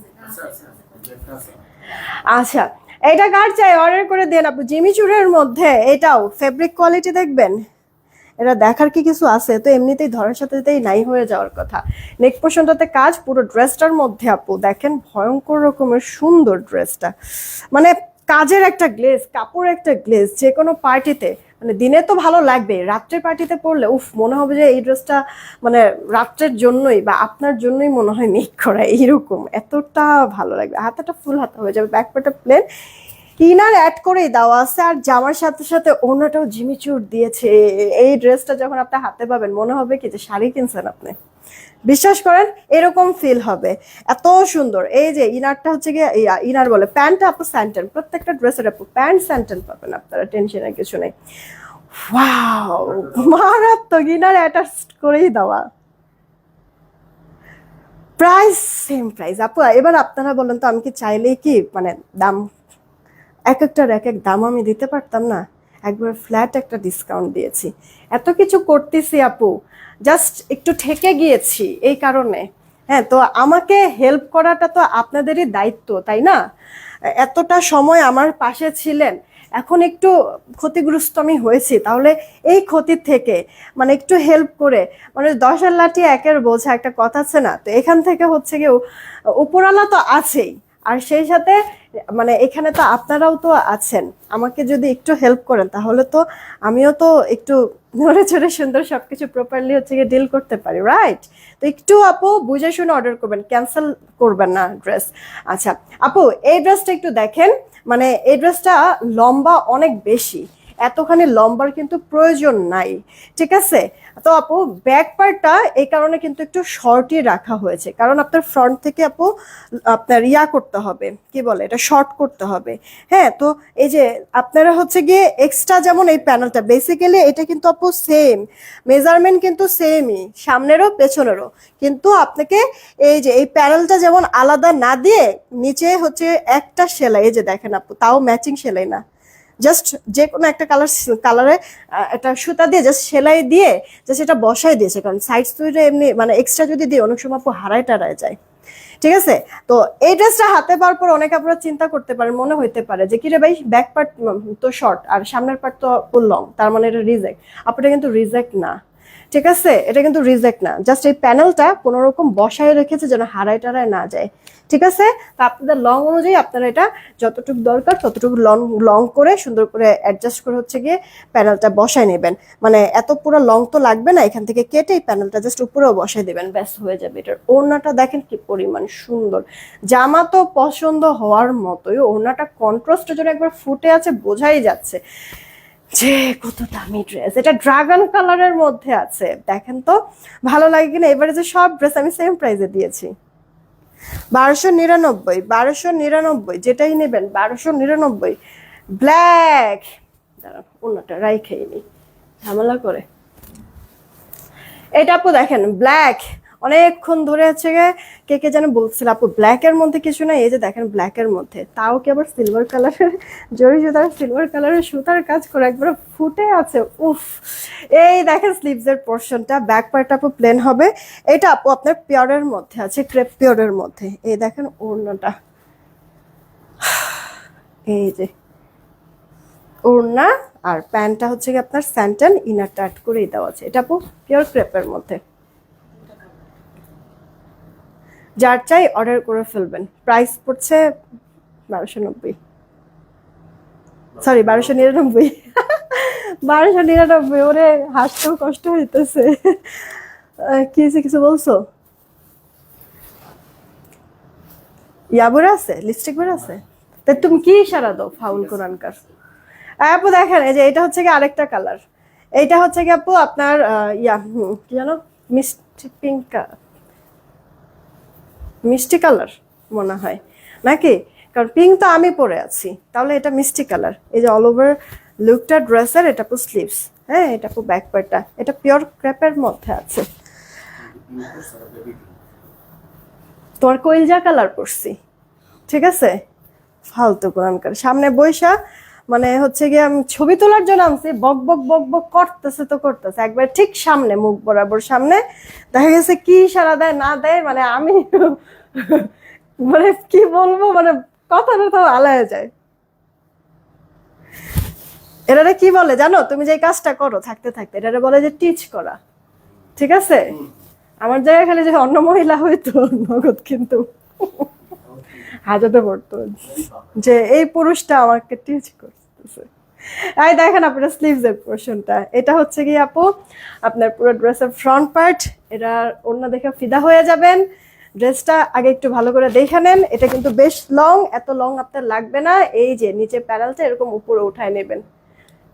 আচ্ছা, এটা কার চাই অর্ডার করে দেন আপু। জিমি চুরের মধ্যে এটাও ফেব্রিক কোয়ালিটি দেখবেন, এটা দেখার কি কিছু আছে, তো এমনিতেই ধরার সাথেই নাই হয়ে যাওয়ার কথা। নেক পোর্শনটাতে কাজ, পুরো ড্রেসটার মধ্যে আপু দেখেন ভয়ঙ্কর রকমের সুন্দর ড্রেসটা, মানে কাজের একটা গ্লেজ, কাপড়ের একটা গ্লেজ, যে কোনো পার্টিতে, মানে দিনে তো ভালো লাগবে, রাত্রের পার্টিতে পরলে উফ মনে হবে যে এই ড্রেসটা মানে রাত্রের জন্যই বা আপনার জন্যই মনে হয় মেক করা, এইরকম এতটা ভালো লাগবে। হাতাটা ফুল হাতা হয়ে যাবে, ব্যাক পার্টটা প্লেন, ইনার অ্যাড করেই দেওয়া আছে, আর জামার সাথে সাথে ওড়নাটাও জিমিচুর দিয়েছে। এই ড্রেসটা যখন আপনি হাতে পাবেন মনে হবে কি যে শাড়ি কিনছেন আপনি, বিশ্বাস করেন এরকম ফিল হবে, এত সুন্দর। এই যে ইনারটা হচ্ছে গিয়ে ইনার বলে, প্যান্টটা আপু স্যান্টেন, প্রত্যেকটা ড্রেসের আপু প্যান্ট স্যান্টেন পাবেন আপনারা, টেনশনের কিছু নেই। ওয়াও, মারাত্মক, ইনার অ্যাটাচ করেই দেওয়া। প্রাইস সেম প্রাইস আপু। এবার আপনারা বলেন তো, আমি কি চাইলেই কি মানে দাম এক একটার এক এক দাম আমি দিতে পারতাম না? একবার ফ্ল্যাট একটা ডিসকাউন্ট দিয়েছি, এত কিছু করতেছি আপু, জাস্ট একটু ঠেকে গিয়েছি এই কারণে। হ্যাঁ, তো আমাকে হেল্প করাটা তো আপনাদেরই দায়িত্ব, তাই না? এতটা সময় আমার পাশে ছিলেন, এখন একটু ক্ষতিগ্রস্ত আমি হয়েছি, তাহলে এই ক্ষতির থেকে মানে একটু হেল্প করে, মানে 10-এর লাঠি 1-এর বোঝা, একটা কথা আছে না, তো এখান থেকে হচ্ছে গিয়ে উপরালা তো আছেই, আর সেই সাথে মানে এখানে তো আপনারাও তো আছেন, আমাকে যদি একটু হেল্প করেন তাহলে তো আমিও তো একটু নড়ে চড়ে সুন্দর সবকিছু প্রপারলি হচ্ছে গিয়ে ডিল করতে পারি, রাইট? তো একটু আপু বুঝে শুনে অর্ডার করবেন, ক্যান্সেল করবেন না ড্রেস। আচ্ছা আপু, এই ড্রেসটা একটু দেখেন, মানে এই ড্রেসটা লম্বা অনেক বেশি, এতখানি লম্বার কিন্তু প্রয়োজন নাই, ঠিক আছে? তো আপু ব্যাক পার্টটা এই কারণে কিন্তু একটু শর্টই রাখা হয়েছে, কারণ আপনার ফ্রন্ট থেকে আপু আপনার করতে হবে, কি বলে এটা, শর্ট করতে হবে। হ্যাঁ, তো এই যে আপনারা হচ্ছে গিয়ে এক্সট্রা, যেমন এই প্যানেলটা বেসিক্যালি এটা কিন্তু আপু সেম মেজারমেন্ট, কিন্তু সেমই সামনেরও পেছনেরও, কিন্তু আপনাকে এই যে এই প্যানেলটা যেমন আলাদা না দিয়ে নিচে হচ্ছে একটা সেলাই, এই যে দেখেন আপু, তাও ম্যাচিং সেলাই না, জাস্ট যে কোনো একটা কালারে একটা সুতা দিয়ে জাস্ট সেলাই দিয়ে জাস্ট এটা বসাই দিয়েছে, কারণ সাইড সুইডে এমনি মানে এক্সট্রা যদি দিয়ে অনেক সময় আপু হারায় টারায় যায়, ঠিক আছে? তো এই ড্রেসটা হাতে পাওয়ার পর অনেকে আপনারা চিন্তা করতে পারেন, মনে হইতে পারে যে কিরে ভাই ব্যাক পার্ট তো শর্ট আর সামনের পার্ট তো লং, তার মানে এটা রিজেক্ট। আপনারা কিন্তু রিজেক্ট না, ঠিক আছে? এটা কিন্তু রিজেক্ট না, জাস্ট এই প্যানেলটা কোনো রকম বসায় রেখেছে যেন হারায় টারায় না যায়, ঠিক আছে? তো আপনাদের লং অনুযায়ী আপনারা এটা যতটুকু দরকার ততটুকু লং লং করে সুন্দর করে অ্যাডজাস্ট করে হচ্ছে গিয়ে প্যানেলটা বসায় নেবেন, মানে এত পুরো লং তো লাগবে না, এখান থেকে কেটে এই প্যানেলটা জাস্ট উপরেও বসায় দেবেন, ব্যাস হয়ে যাবে। এটার ওড়নাটা দেখেন কি পরিমাণ সুন্দর, জামা তো পছন্দ হওয়ার মতোই, ওড়নাটা কন্ট্রাস্টের জন্য একবার ফুটে আছে, বোঝাই যাচ্ছে যে কত দামি ড্রেস। এটা ড্রাগন কালারের মধ্যে আছে, দেখেন তো ভালো লাগে কিনা। এবারে যে সব ড্রেস আমি সেম প্রাইসে দিয়েছি, 1299, 1299, যেটাই নেবেন 1299। ব্ল্যাক, দাঁড়ান অন্যটা রাইখেই নি, ঝামেলা করে। এটা আপু দেখেন ব্ল্যাক, অনেকক্ষণ ধরে হচ্ছে কে কে যেন বলছিল আপু ব্ল্যাকের মধ্যে কিছু না, এই যে দেখেন ব্ল্যাকের মধ্যে, তাও কি আবার সিলভার কালারের জরি সুতার সিলভার কালারের সুতার কাজ করে একবার ফুটে আছে। উফ, এই দেখেন স্লিভসের পোর্শনটা, ব্যাক পার্ট আপু প্লেন হবে। এটা আপু আপনার পিওরের মধ্যে আছে, ক্রেপ পিওরের মধ্যে। এই দেখেন ওড়নাটা, এই যে ওড়না, আর প্যান্টটা হচ্ছে কি আপনার স্যান্টেন, ইনারটা অ্যাড করেই দেওয়া আছে। এটা আপু পিওর ক্রেপের মধ্যে, যার চাই অর্ডার করে ফেলবেন। প্রাইস পড়ছে 1290, সরি 1299, 1299। ওরে হাসতেও কষ্ট হইতেছে। কি হয়েছে, কিছু বলছো? বের আছে, লিপস্টিক বের আছে, তা তুমি কি ইশারা দাও ফাউল কোরআনকার। আপু দেখেন, এই যে এটা হচ্ছে কি আরেকটা কালার, এইটা হচ্ছে কি আপু আপনার কি জানো, মিষ্টি পিঙ্ক, মিষ্টি কালার মনে হয় নাকি, কারণ পিঙ্ক তো আমি পরে আছি, তাহলে এটা মিষ্টি কালার। এই যে অল ওভার লুকটা ড্রেসের, এটা পুরো স্লিভস, হ্যাঁ এটা পুরো ব্যাক পার্টটা, এটা পিওর ক্রেপের মধ্যে আছে। তোমার কইলজা কালার পরছি, ঠিক আছে, ফালতু কোরআনকার। সামনে বৈশা মানে হচ্ছে গিয়ে আমি ছবি তোলার জন্য আনছি, বক বক বক বক করতেছে তো করতেছে, একবার ঠিক সামনে, মুখ বরাবর সামনে, দেখা গেছে কি ইশারা দেয় না দেয়, মানে আমি মানে কি বলবো, মানে কথা তো আলাদা যায়। এটারে কি বলে জানো, তুমি যে কাজটা করো থাকতে থাকতে, এটারে বলে যে টিচ করা, ঠিক আছে। আমার জায়গায় খালি যে অন্য মহিলা হইতো নগদ কিন্তু হাজাতে পড়তো যে এই পুরুষটা আমাকে টিচ করতেছে। এই দেখেন আপনার স্লিভস এর পোর্শনটা, এটা হচ্ছে কি আপু আপনার পুরো ড্রেসের ফ্রন্ট পার্ট, এটা ওড়না দেখে ফিদা হয়ে যাবেন। ড্রেসটা আগে একটু ভালো করে দেখে নেন, এটা কিন্তু বেশ লং, এত লং আপনার লাগবে না। এই যে নিচে প্যানেলটা এরকম উপরে উঠায় নেবেন,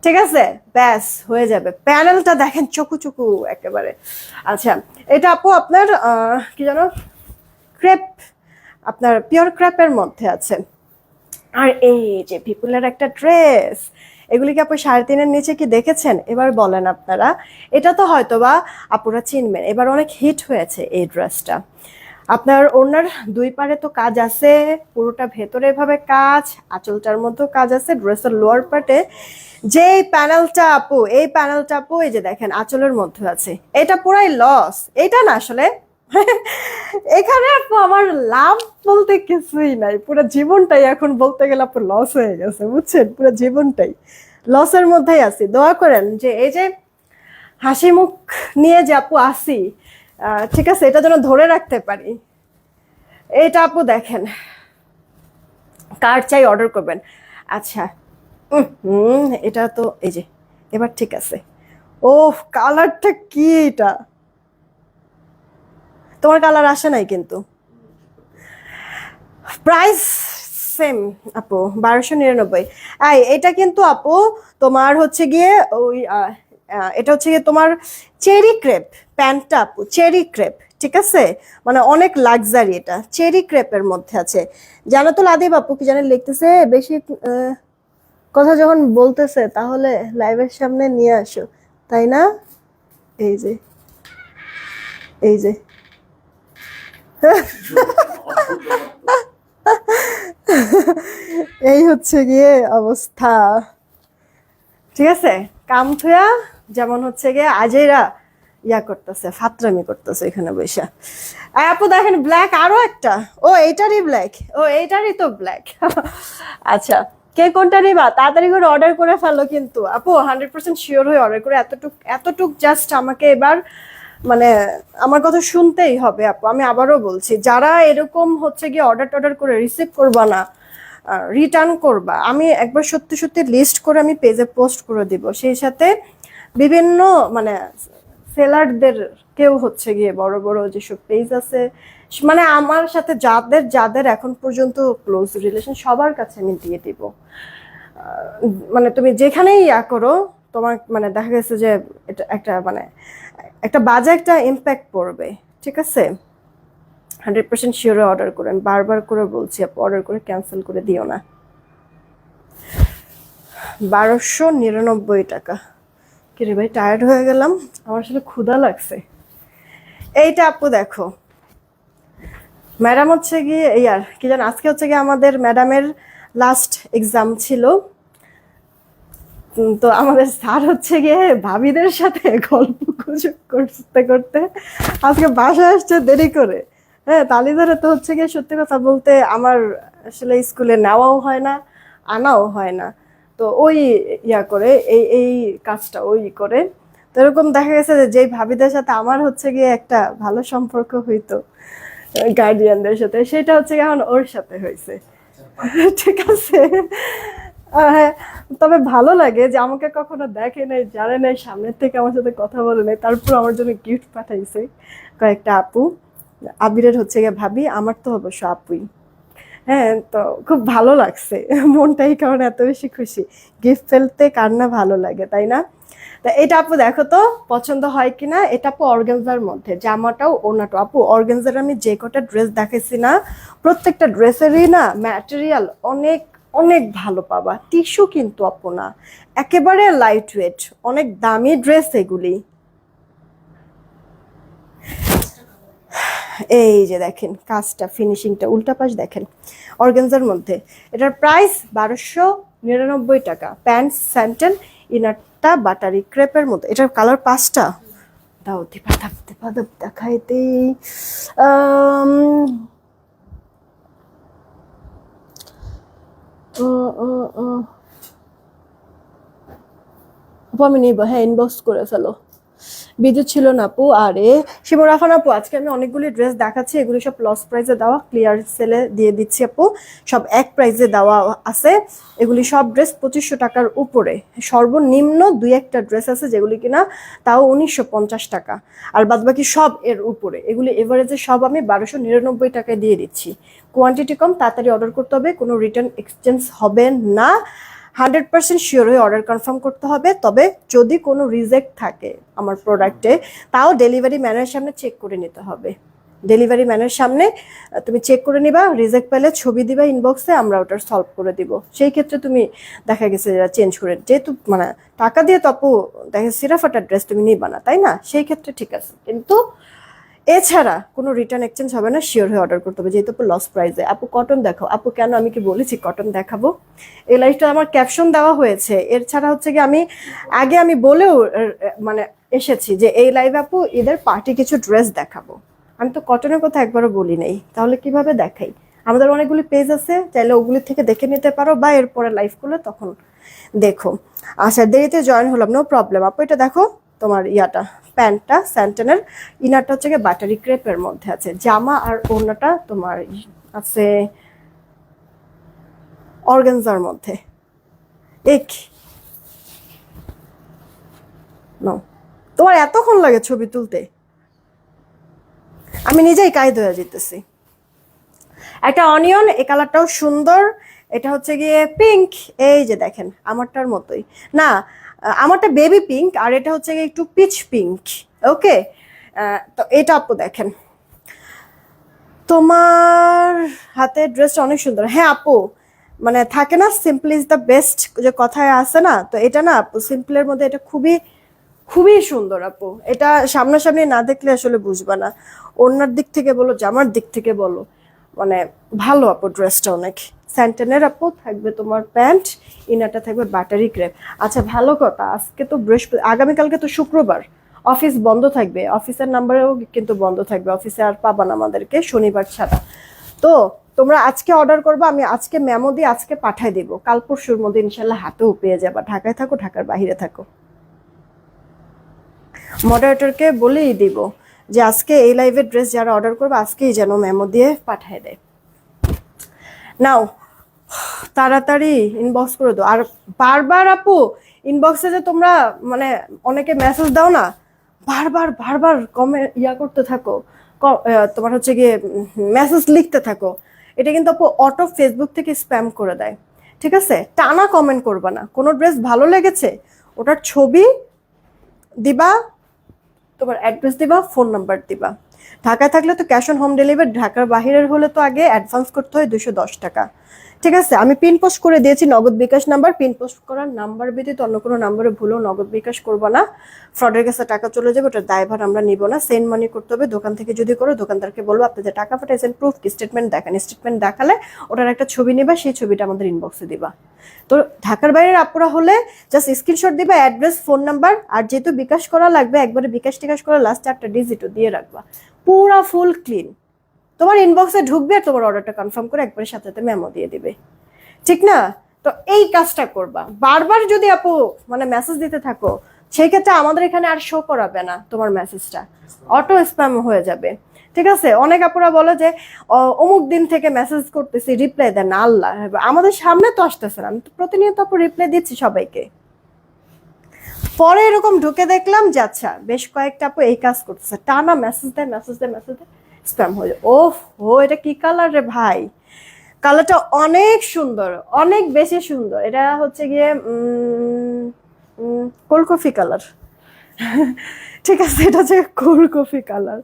ঠিক আছে, ব্যাস হয়ে যাবে। প্যানেলটা দেখেন চকু চকু একেবারে। আচ্ছা, এটা আপু আপনার কি জানো, ক্রেপ, আপনার পিওর ক্রেপের মধ্যে আছে। আর এই যে পিপুলের একটা ড্রেস, এগুলি কি আপু 3.5-এর নিচে কি দেখেছেন? এবার বলেন আপনারা, এটা তো হয়তোবা আপুরা চিনবেন, এবার অনেক হিট হয়েছে এই ড্রেসটা। আপনার ওড়নার দুই পারে তো কাজ আছে, পুরোটা ভেতরে এভাবে কাজ, আঁচলটার মধ্যেও কাজ আছে, ড্রেসের লোয়ার পার্টে যে প্যানেলটা আপু, এই প্যানেলটা আপু এই যে দেখেন আঁচলের মধ্যে আছে। এটা পুরাই লস, এটা না আসলে এখানে আপু আমার লাভ বলতে কিছুই নাই, পুরো জীবনটাই এখন বলতে গেলে আপু লস হয়ে গেছে, বুঝছেন, পুরো জীবনটাই লসের মধ্যেই আছি। দোয়া করেন যে এই যে হাসি মুখ নিয়ে যে আপু আসি, ঠিক আছে, এটা যেন ধরে রাখতে পারি। এইটা আপু দেখেন, কার চাই অর্ডার করবেন। আচ্ছা, এটা তো এই যে এবার ঠিক আছে। ও কালারটা কি, এটা তোমার কালার আসে নাই কিন্তু। প্রাইস সেম আপু, 1299। এটা কিন্তু আপু তোমার হচ্ছে গিয়ে ওই এটা হচ্ছে গিয়ে তোমার চেরি ক্রেপ প্যান্টটা আপু, চেরি ক্রেপ, ঠিক আছে, মানে অনেক লাক্সারি, এটা চেরি ক্রেপের মধ্যে আছে। জানো তো লাদিব আপু কি জানে লিখতেছে, বেশি কথা যখন বলতেছে তাহলে লাইভের সামনে নিয়ে আসো, তাই না? এই যে, এই যে এই হচ্ছে গিয়ে অবস্থা, ঠিক আছে। কাম থুয়া যেমন হচ্ছে গিয়ে আজেরা করতেছে, ফাতরামি করতেছে এখানে বৈশা। আপু দেখেন ব্ল্যাক আরো একটা, ও এইটারই ব্ল্যাক, ও এইটারই তো ব্ল্যাক। আচ্ছা, কে কোনটা নিবা তাড়াতাড়ি করে অর্ডার করে ফেলো কিন্তু আপু, 100% শিওর হয়ে অর্ডার করে। এতটুক জাস্ট আমাকে এবার মানে আমার কথা শুনতেই হবে আপু। আমি আবারও বলছি, যারা এরকম হচ্ছে গিয়ে অর্ডার করে রিসিভ করবা না, রিটার্ন করবা, আমি একবার সত্যি সত্যি লিস্ট করে আমি পেজে পোস্ট করে দিব, সেই সাথে বিভিন্ন মানে সেলারদের কেউ হচ্ছে গিয়ে বড় বড় যেসব পেজ আছে, মানে আমার সাথে যাদের যাদের এখন পর্যন্ত ক্লোজ রিলেশন, সবার কাছে আমি দিয়ে দিব। মানে তুমি যেখানেই করো, তোমার মানে দেখা গেছে যে এটা একটা মানে একটা বাজে একটা ইম্প্যাক্ট পড়বে, ঠিক আছে। 100% শিওরে অর্ডার করেন, বারবার করে বলছি আপু, অর্ডার করে ক্যান্সেল করে দিও না। 1299 টাকা। কিরে ভাই, টায়ার্ড হয়ে গেলাম, আমার আসলে ক্ষুধা লাগছে। এইটা আপু দেখো, ম্যাডাম হচ্ছে গিয়ে ইয়ার কি জানো, আজকে হচ্ছে গিয়ে আমাদের ম্যাডামের লাস্ট এক্সাম ছিল। তো আমাদের স্যার হচ্ছে গিয়ে ভাবিদের সাথে গল্প গুজব করতে করতে আজকে বাসায় আসছে দেরি করে। হ্যাঁ, তালি ধরে তো হচ্ছে গিয়ে সত্যি কথা বলতে আমার আসলে স্কুলে নেওয়াও হয় না, আনাও হয় না। তো ওই ইয়া করে এই কাজটা ওই করে। তো এরকম দেখা গেছে যে যেই ভাবিদের সাথে আমার হচ্ছে গিয়ে একটা ভালো সম্পর্ক হইতো গার্ডিয়ানদের সাথে, সেটা হচ্ছে গিয়ে এখন ওর সাথে হয়েছে। ঠিক আছে। হ্যাঁ, তবে ভালো লাগে যে আমাকে কখনো দেখে নাই, জানে নাই, সামনের থেকে আমার সাথে কথা বলে নাই, তারপর আমার জন্য গিফট পাঠাইছে কয়েকটা আপু। আবিরের হচ্ছে গিয়ে ভাবি, আমার তো অবশ্য আপুই। হ্যাঁ, তো খুব ভালো লাগছে, মনটাই কারণ এত বেশি খুশি। গিফট ফেলতে কার না ভালো লাগে, তাই না? তা এটা আপু দেখো তো পছন্দ হয় কিনা। এটা আপু অর্গানজার মধ্যে, জামাটাও ওনাটাও। আপু অর্গানজার আমি যে কটা ড্রেস দেখাইছি না, প্রত্যেকটা ড্রেসেরই না ম্যাটেরিয়াল অনেক অনেক ভালো পাবা। টিস্যু কিন্তু আপু না, একেবারে লাইট ওয়েট, অনেক দামি ড্রেস এগুলি। এই যে দেখেন কাজটা, ফিনিশিংটা, উল্টা পাশ দেখেন, অর্গানজার মধ্যে। এটার প্রাইস 1299 টাকা। প্যান্ট স্যান্টেল, ইনারটা বাটারি ক্রেপের মধ্যে। এটার কালার 5টা। দাও দিপা দেখাইতে। আম, ও, ও, ও। আপু আমি নিবো, হ্যাঁ ইনবক্স করে ফেলো। বিদ্যুৎ ছিল না আপু। আরে শিমুর রাফান আপু, আজকে আমি অনেকগুলি ড্রেস দেখাচ্ছি, এগুলি সব লস প্রাইসে দেওয়া, ক্লিয়ার সেলে দিয়ে দিচ্ছি আপু। সব এক প্রাইসে দেওয়া আছে। এগুলি সব ড্রেস 2500 টাকার উপরে। সর্বনিম্ন দুই একটা ড্রেস আছে যেগুলি কিনা তাও 1950 টাকা, আর বাদ বাকি সব এর উপরে। এগুলি এভারেজে সব আমি 1299 টাকায় দিয়ে দিচ্ছি। কোয়ান্টিটি কম, তাড়াতাড়ি অর্ডার করতে হবে, কোনো রিটার্ন এক্সচেঞ্জ হবে না। 100% শিওর হয়ে অর্ডার কনফার্ম করতে হবে। তবে যদি কোনো রিজেক্ট থাকে আমার প্রোডাক্টে, তাও ডেলিভারি ম্যানের সামনে চেক করে নিতে হবে। ডেলিভারি ম্যানের সামনে তুমি চেক করে নিবা, রিজেক্ট পেলে ছবি দিবা ইনবক্সে, আমরা ওটার সলভ করে দিব। সেই ক্ষেত্রে তুমি দেখা গেছে যারা চেঞ্জ করে, যেহেতু মানে টাকা দিয়ে তো আপু দেখা সিরাফাটার ড্রেস তুমি নিবা না, তাই না? সেই ক্ষেত্রে ঠিক আছে, কিন্তু এছাড়া কোনো রিটার্ন এক্সচেঞ্জ হবে না, শিওর হয়ে অর্ডার করতে হবে, যেহেতু আপু লস প্রাইসে। আপু কটন দেখাও। আপু কেন, আমি কি বলেছি কটন দেখাবো? এই লাইফটা আমার ক্যাপশন দেওয়া হয়েছে। এর ছাড়া হচ্ছে কি আমি আগে আমি বলেও মানে এসেছি যে এই লাইভে আপু ঈদের পার্টি কিছু ড্রেস দেখাবো। আমি তো কটনের কথা একবারও বলি নাই, তাহলে কিভাবে দেখাই? আমাদের অনেকগুলি পেজ আছে, চাইলে ওগুলি থেকে দেখে নিতে পারো, বা এরপরে লাইভ করলে তখন দেখো। আচ্ছা, দেরিতে জয়েন হলাম, নো প্রবলেম আপু। এটা দেখো তোমার ইয়াটা, প্যান্টটা স্যান্টেনের, ইনারটা হচ্ছে গিয়ে বাটারি ক্রেপের মধ্যে আছে, জামা আর ওড়নাটা তোমার আছে অর্গানজার মধ্যে। এক নাও, তোমার এতক্ষণ লাগে ছবি তুলতে, আমি নিজেই কায়দ হয়ে যেতেছি। একটা অনিয়ন, এই কালারটাও সুন্দর। এটা হচ্ছে গিয়ে পিঙ্ক, এই যে দেখেন আমারটার মতোই না, আমারটা বেবি পিঙ্ক, আর এটা হচ্ছে গিয়ে একটু পিচ পিঙ্ক। ওকে, তো এটা আপু দেখেন, তোমার হাতে ড্রেসটা অনেক সুন্দর। হ্যাঁ আপু, মানে থাকে না সিম্পল ইজ দ্য বেস্ট যে কথায় আছে না, তো এটা না আপু সিম্পলের মধ্যে এটা খুবই খুবই সুন্দর আপু। এটা সামনাসামনি না দেখলে আসলে বুঝবা না। ওড়নার দিক থেকে বলো, জামার দিক থেকে বলো, মানে ভালো আপু ড্রেসটা অনেক। স্যান্টেনের আপু থাকবে তোমার প্যান্ট, ইনারটা থাকবে বাটারি ক্রেপ। আচ্ছা ভালো কথা, আজকে তো বৃহস্পতি, আগামীকালকে তো শুক্রবার, অফিস বন্ধ থাকবে, অফিসের নাম্বারেও কিন্তু বন্ধ থাকবে, অফিসে আর পাবা না আমাদেরকে শনিবার ছাড়া। তো তোমরা আজকে অর্ডার করবে, আমি আজকে মেমো দিয়ে আজকে পাঠাই দিব, কাল পরশুর মধ্যে ইনশাল্লাহ হাতেও পেয়ে যাবা। ঢাকায় থাকো, ঢাকার বাইরে থাকো, মডারেটরকে বলেই দিব যে আজকে এই লাইভের ড্রেস যারা অর্ডার করবে আজকেই যেন মেমো দিয়ে পাঠিয়ে দেয়। নাও তাড়াতাড়ি ইনবক্স করে দাও। আর বারবার আপু ইনবক্সে যে তোমরা মানে অনেকে মেসেজ দাও না, বারবার বারবার ইয়া করতে থাকো, তোমার হচ্ছে গিয়ে মেসেজ লিখতে থাকো, এটা কিন্তু আপু অটো ফেসবুক থেকে স্প্যাম করে দেয়। ঠিক আছে, টানা কমেন্ট করবা না। কোনো ড্রেস ভালো লেগেছে ওটার ছবি দিবা, তোমার অ্যাড্রেস দিবা, ফোন নাম্বার দিবা। ঢাকায় থাকলে তো ক্যাশ অন হোম ডেলিভারি, ঢাকার বাহিরের হলে তো আগে অ্যাডভান্স করতে হয় 210 টাকা। ঠিক আছে, আমি পিন পোস্ট করে দিয়েছি নগদ বিকাশ নাম্বার। পিন পোস্ট করার নাম্বার ব্যতীত অন্য কোনো নাম্বারে ভুলেও নগদ বিকাশ করবো না, ফ্রডের কাছে টাকা চলে যাবে, ওটার দায়ভার আমরা নিব না। সেন্ড মানি করতে হবে দোকান থেকে, যদি করো দোকানদারকে বলবো আপনি যে টাকা পাঠাইছেন প্রুফ কি, স্টেটমেন্ট দেখান। স্টেটমেন্ট দেখালে ওটার একটা ছবি নিবা, সেই ছবিটা আমাদের ইনবক্সে দিবা। তো ঢাকার বাইরের আপুরা হলে জাস্ট স্ক্রিনশট দিবা, অ্যাড্রেস, ফোন নাম্বার, আর যেহেতু বিকাশ করা লাগবে একবারে বিকাশ টিকাশ করে লাস্ট 4টা ডিজিটও দিয়ে রাখবা, পুরা ফুল ক্লিন। তোমার ইনবক্সে ঢুকবে আর তোমার অর্ডারটা কনফার্ম করে একবারে সাথে সাথে মেমো দিয়ে দিবে, ঠিক না? তো এই কাজটা করবা। বারবার যদি আপু মানে মেসেজ দিতে থাকো, সেই ক্ষেত্রে আমাদের এখানে আর শো করাবে না তোমার মেসেজটা, অটো স্প্যাম হয়ে যাবে। ঠিক আছে, অনেক আপুরা বলে যে অমুক দিন থেকে মেসেজ করতেছি রিপ্লাই দেন না, আল্লাহ আমাদের সামনে তো আসতেছে না, আমি তো প্রতিনিয়ত আপু রিপ্লাই দিচ্ছি সবাইকে। পরে এরকম ঢুকে দেখলাম যে আচ্ছা বেশ কয়েকটা আপু এই কাজ করতেছে, টানা মেসেজ দেয় মেসেজ দেয় মেসেজ দেয়, স্প্যাম হয়ে যায়। ওফ ও, এটা কি কালার রে ভাই, কালারটা অনেক সুন্দর, অনেক বেশি সুন্দর। এটা হচ্ছে গিয়ে কোলকফি কালার। ঠিক আছে, এটা হচ্ছে কোলকফি কালার।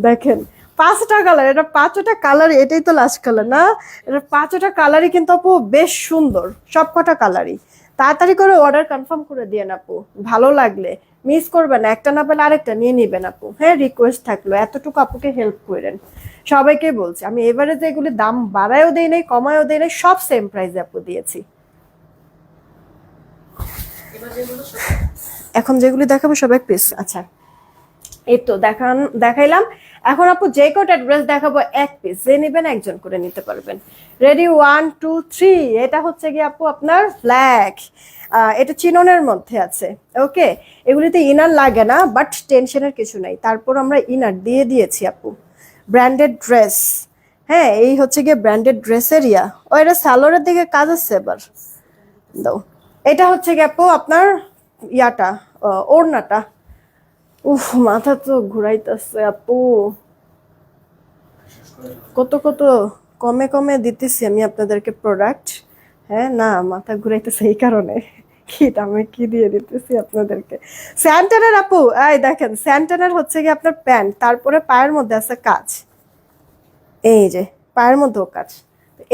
দেখেন 5টা কালার, এটা 5টা কালার, এটাই তো লাস্ট কালার না? এটা 5টা কালারই কিন্তু আপু বেশ সুন্দর, সব কটা কালারই। তাড়াতাড়ি করে অর্ডার কনফার্ম করে দিয়ে আপু, ভালো লাগলে মিস করবেন না, একটা না পেলে আরেকটা নিয়ে নিবেন আপু। হ্যাঁ, রিকোয়েস্ট থাকলো এতটুকু আপুকে হেল্প করেন, সবাইকে বলছি। আমি এবারে যে এগুলি দাম বাড়ায়ও দেই নাই কমায়ও দেই নাই, সব সেম প্রাইসে আপু দিয়েছি। এখন যেগুলি দেখাবো সব এক পিস। আচ্ছা এই তো দেখাইলাম। এখন আপু যে কোট অ্যাড্রেস দেখাবো এক পিস, যে নেবেন একজন করে নিতে পারবেন। রেডি, 1 2 3। এটা হচ্ছে গিয়ে আপু আপনার ব্ল্যাক, এটা চিননের মধ্যে আছে। ওকে, এগুলিতে ইনার লাগে না, বাট টেনশনের কিছু নাই, তারপর আমরা ইনার দিয়ে দিয়েছি আপু। ব্র্যান্ডেড ড্রেস, হ্যাঁ এই হচ্ছে গিয়ে ব্র্যান্ডেড ড্রেসের ইয়া। ও এটা সালোয়ারের দিকে কাজ আছে এবার দাও। এটা হচ্ছে গিয়ে আপু আপনার ইয়াটা, ওড়নাটা। উফ, মাথা তো ঘুরাইতেছে আপু, কত কত কমে কমে দিতেছি আমি আপনাদেরকে প্রোডাক্ট। হ্যাঁ না, মাথা ঘুরাইতেছে এই কারণে, কি দামে কি দিয়ে দিতেছি আপনাদেরকে। স্যান্টানের আপু এই দেখেন, স্যান্টানের হচ্ছে কি আপনার প্যান্ট, তারপরে পায়ের মধ্যে আছে কাজ, এই যে পায়ের মধ্যেও কাজ।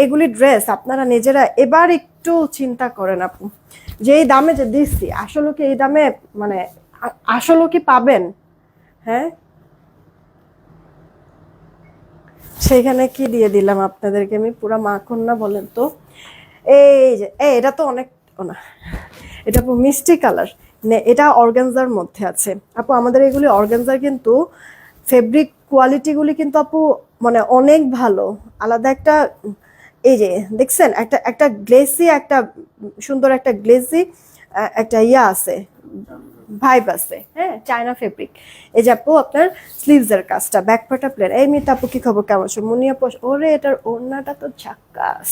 এগুলি ড্রেস আপনারা নিজেরা এবার একটু চিন্তা করেন আপু, যে এই দামে যে দিচ্ছি আসলে কি এই দামে মানে আসলে কি পাবেন? হ্যাঁ, সেইখানে কি দিয়ে দিলাম আপনাদেরকে আমি, পুরা মাখন না বলেন তো। এই যে এটা তো অনেক না, এটা আপু মিষ্টি কালার, এটা অর্গানজার মধ্যে আছে আপু। আমাদের এগুলি অর্গানজার, কিন্তু ফেব্রিক কোয়ালিটিগুলি কিন্তু আপু মানে অনেক ভালো, আলাদা একটা। এই যে দেখছেন একটা একটা গ্লেসি, একটা সুন্দর একটা গ্লেসি একটা ইয়া আছে, ভাইব আছে। হ্যাঁ, চায়না ফেব্রিক। এই যে আপু আপনার স্লিভসের কাজটা, ব্যাকপার্টটা প্লেন। এই মিতা আপু কি খবর, কেমন আছো? মুনিয়া পোষ, ওরে এটার ওড়নাটা তো ঝাক্কাস,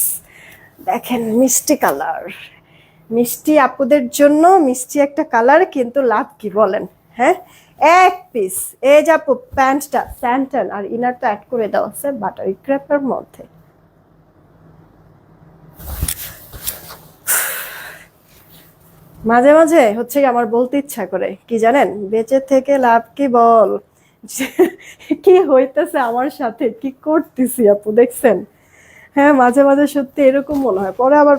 দেখেন মিষ্টি কালার, মিষ্টি আপুদের জন্য মিষ্টি একটা কালার, কিন্তু লাভ কি বলেন? হ্যাঁ, এক পিস। এই যে আপু প্যান্টটা স্যান্টন, আর ইনারটা অ্যাড করে দেওয়া আছে বাটারি ক্রেপের মধ্যে। মাঝে মাঝে হচ্ছে আমার বলতে ইচ্ছা করে কি জানেন, বেঁচে থেকে লাভ কি বল, কি হইতেছে আমার সাথে, কি করতেছি আপু দেখছেন? হ্যাঁ, মাঝে মাঝে সত্যি এরকম মনে হয়। পরে আবার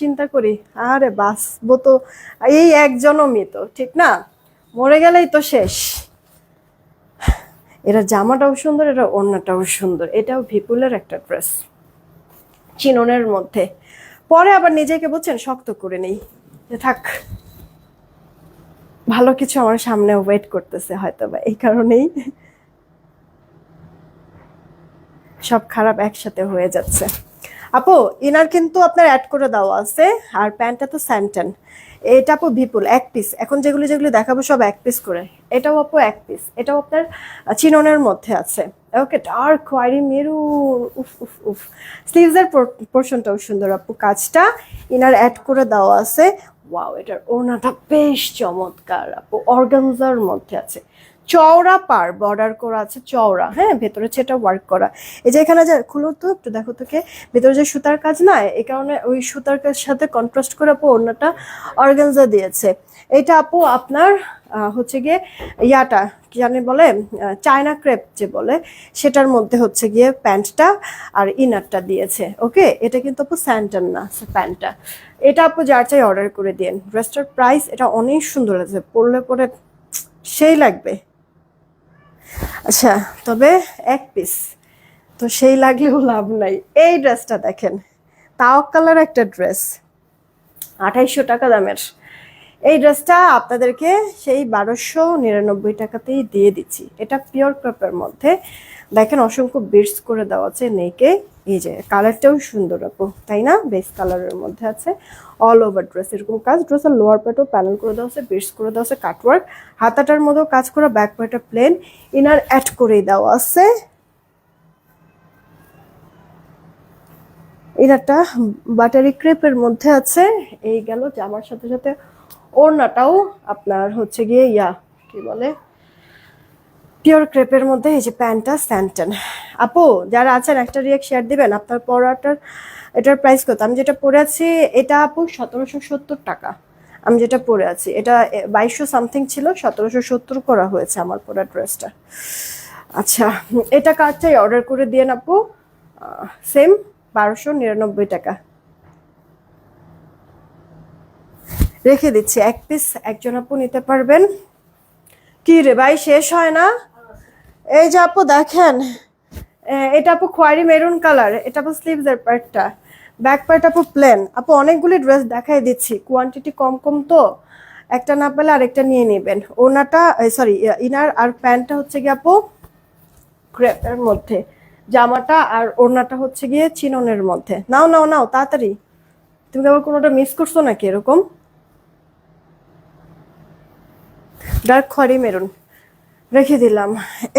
চিন্তা করি, আরে বাঁচবো তো এই এক জনমই তো, ঠিক না? মরে গেলেই তো শেষ। এরা জামাটাও সুন্দর, এটা ওড়নাটাও সুন্দর, এটাও ভিপুলের একটা ড্রেস চিননের মধ্যে। পরে আবার নিজেকে বলছেন শক্ত করে নেই, যে থাক ভালো কিছু আমার সামনে ওয়েট করতেছে হয়তো, বা এই কারণেই সব খারাপ একসাথে হয়ে যাচ্ছে। আপু ইনার কিন্তু আপনার অ্যাড করে দেওয়া আছে, আর প্যান্টটা তো স্যান্টন। এটা আপু ভিপুল এক পিস, এখন যেগুলি যেগুলি দেখাবো সব এক পিস করে। এটাও আপু এক পিস, এটাও আপনার চিননের মধ্যে আছে। ওকে, ডার্ক খয়েরি মেরুন, উফ উফ উফ। স্লিভসের পোর্শনটাও সুন্দর আপু, কাজটা ইনার অ্যাড করে দেওয়া আছে। ওয়াও, এটার ওড়নাটা বেশ চমৎকার আপু, অর্গানজার মধ্যে আছে, চওড়া পার বর্ডার করা আছে, চওড়া, হ্যাঁ, ভেতরে সেটা ওয়ার্ক করা। এই যে এখানে যে খুলো তো একটু দেখো তোকে, ভেতরে যে সুতার কাজ না, এই কারণে ওই সুতার কাজ সাথে কন্ট্রাস্ট করে আপু ওড়নাটা অর্গানজা দিয়েছে। এটা আপু আপনার হচ্ছে গিয়ে ইয়াটা কি জানি বলে, চায়না ক্রেপ যে বলে, সেটার মধ্যে হচ্ছে গিয়ে প্যান্টটা আর ইনারটা দিয়েছে। ওকে, এটা কিন্তু আপু স্যান্টন না, প্যান্টটা। এটা আপু যার চাই অর্ডার করে দিন। ড্রেসটার প্রাইস, এটা অনেক সুন্দর লাগছে, পরলে পরে সেই লাগবে। আচ্ছা, তবে এক পিস তো সেই লাগলেও লাভ নাই। এই ড্রেসটা দেখেন, তাওয়াক্কালের একটা ড্রেস, 2800 টাকা দামের। এই ড্রেসটা আপনাদেরকে সেই 1299 টাকাতেই দিয়ে দিচ্ছি। এটা পিওর ক্রপের মধ্যে, দেখেন অসংখ্য বিটস করে দেওয়া আছে নেকে। এই যে কালারটাও সুন্দর আপু, তাই না? বেস কালারের মধ্যে আছে, অল ওভার ড্রেস এরকম কাজ। ড্রেসের লোয়ার পার্টও প্যানেল করে দেওয়া আছে, বিটস করে দেওয়া আছে, কাটওয়ার্ক, হাতাটার মধ্যেও কাজ করা, ব্যাক পার্টটা প্লেন, ইনার অ্যাড করেই দেওয়া আছে। ইনারটা বাটারি ক্রেপের মধ্যে আছে। এই গেল জামার সাথে সাথে ওড়নাটাও আপনার হচ্ছে গিয়ে কি বলে, পিওর ক্রেপের মধ্যে। এই যে প্যান্টটা স্যান্টন। আপু যারা আছেন একটা রিয়াক্ট শেয়ার দিবেন আপনার পরাটার, এটার প্রাইস কত? আমি যেটা পরে আছি এটা আপু 1770 টাকা। আমি যেটা পরে আছি এটা 2200 সামথিং ছিল, 1770 করা হয়েছে আমার পরা ড্রেসটা। আচ্ছা, এটা কার্ডটাই অর্ডার করে দিয়ে আপু, সেম 1299 টাকা রেখে দিচ্ছি। এক পিস একজন আপু নিতে পারবেন। কি রে ভাই, শেষ হয় না? এই যে আপু দেখেন, এটা আপু খয়েরি মেরুন কালার, এটা আপু স্লিভস এর পার্টটা, ব্যাক পার্ট আপু প্লেন। আপু অনেকগুলি ড্রেস দেখাই দিচ্ছি, কোয়ান্টিটি কম কম তো, একটা না পেলে আরেকটা নিয়ে নেবেন। ওনাটা সরি ইনার আর প্যান্টটা হচ্ছে গিয়ে আপু ক্রেপের মধ্যে, জামাটা আর ওড়নাটা হচ্ছে গিয়ে চিননের মধ্যে। নাও নাও নাও তাড়াতাড়ি, তুমি আবার কোনোটা মিস করছো নাকি? এরকম ডার্ক খয়েরি মেরুন রেখে দিলাম।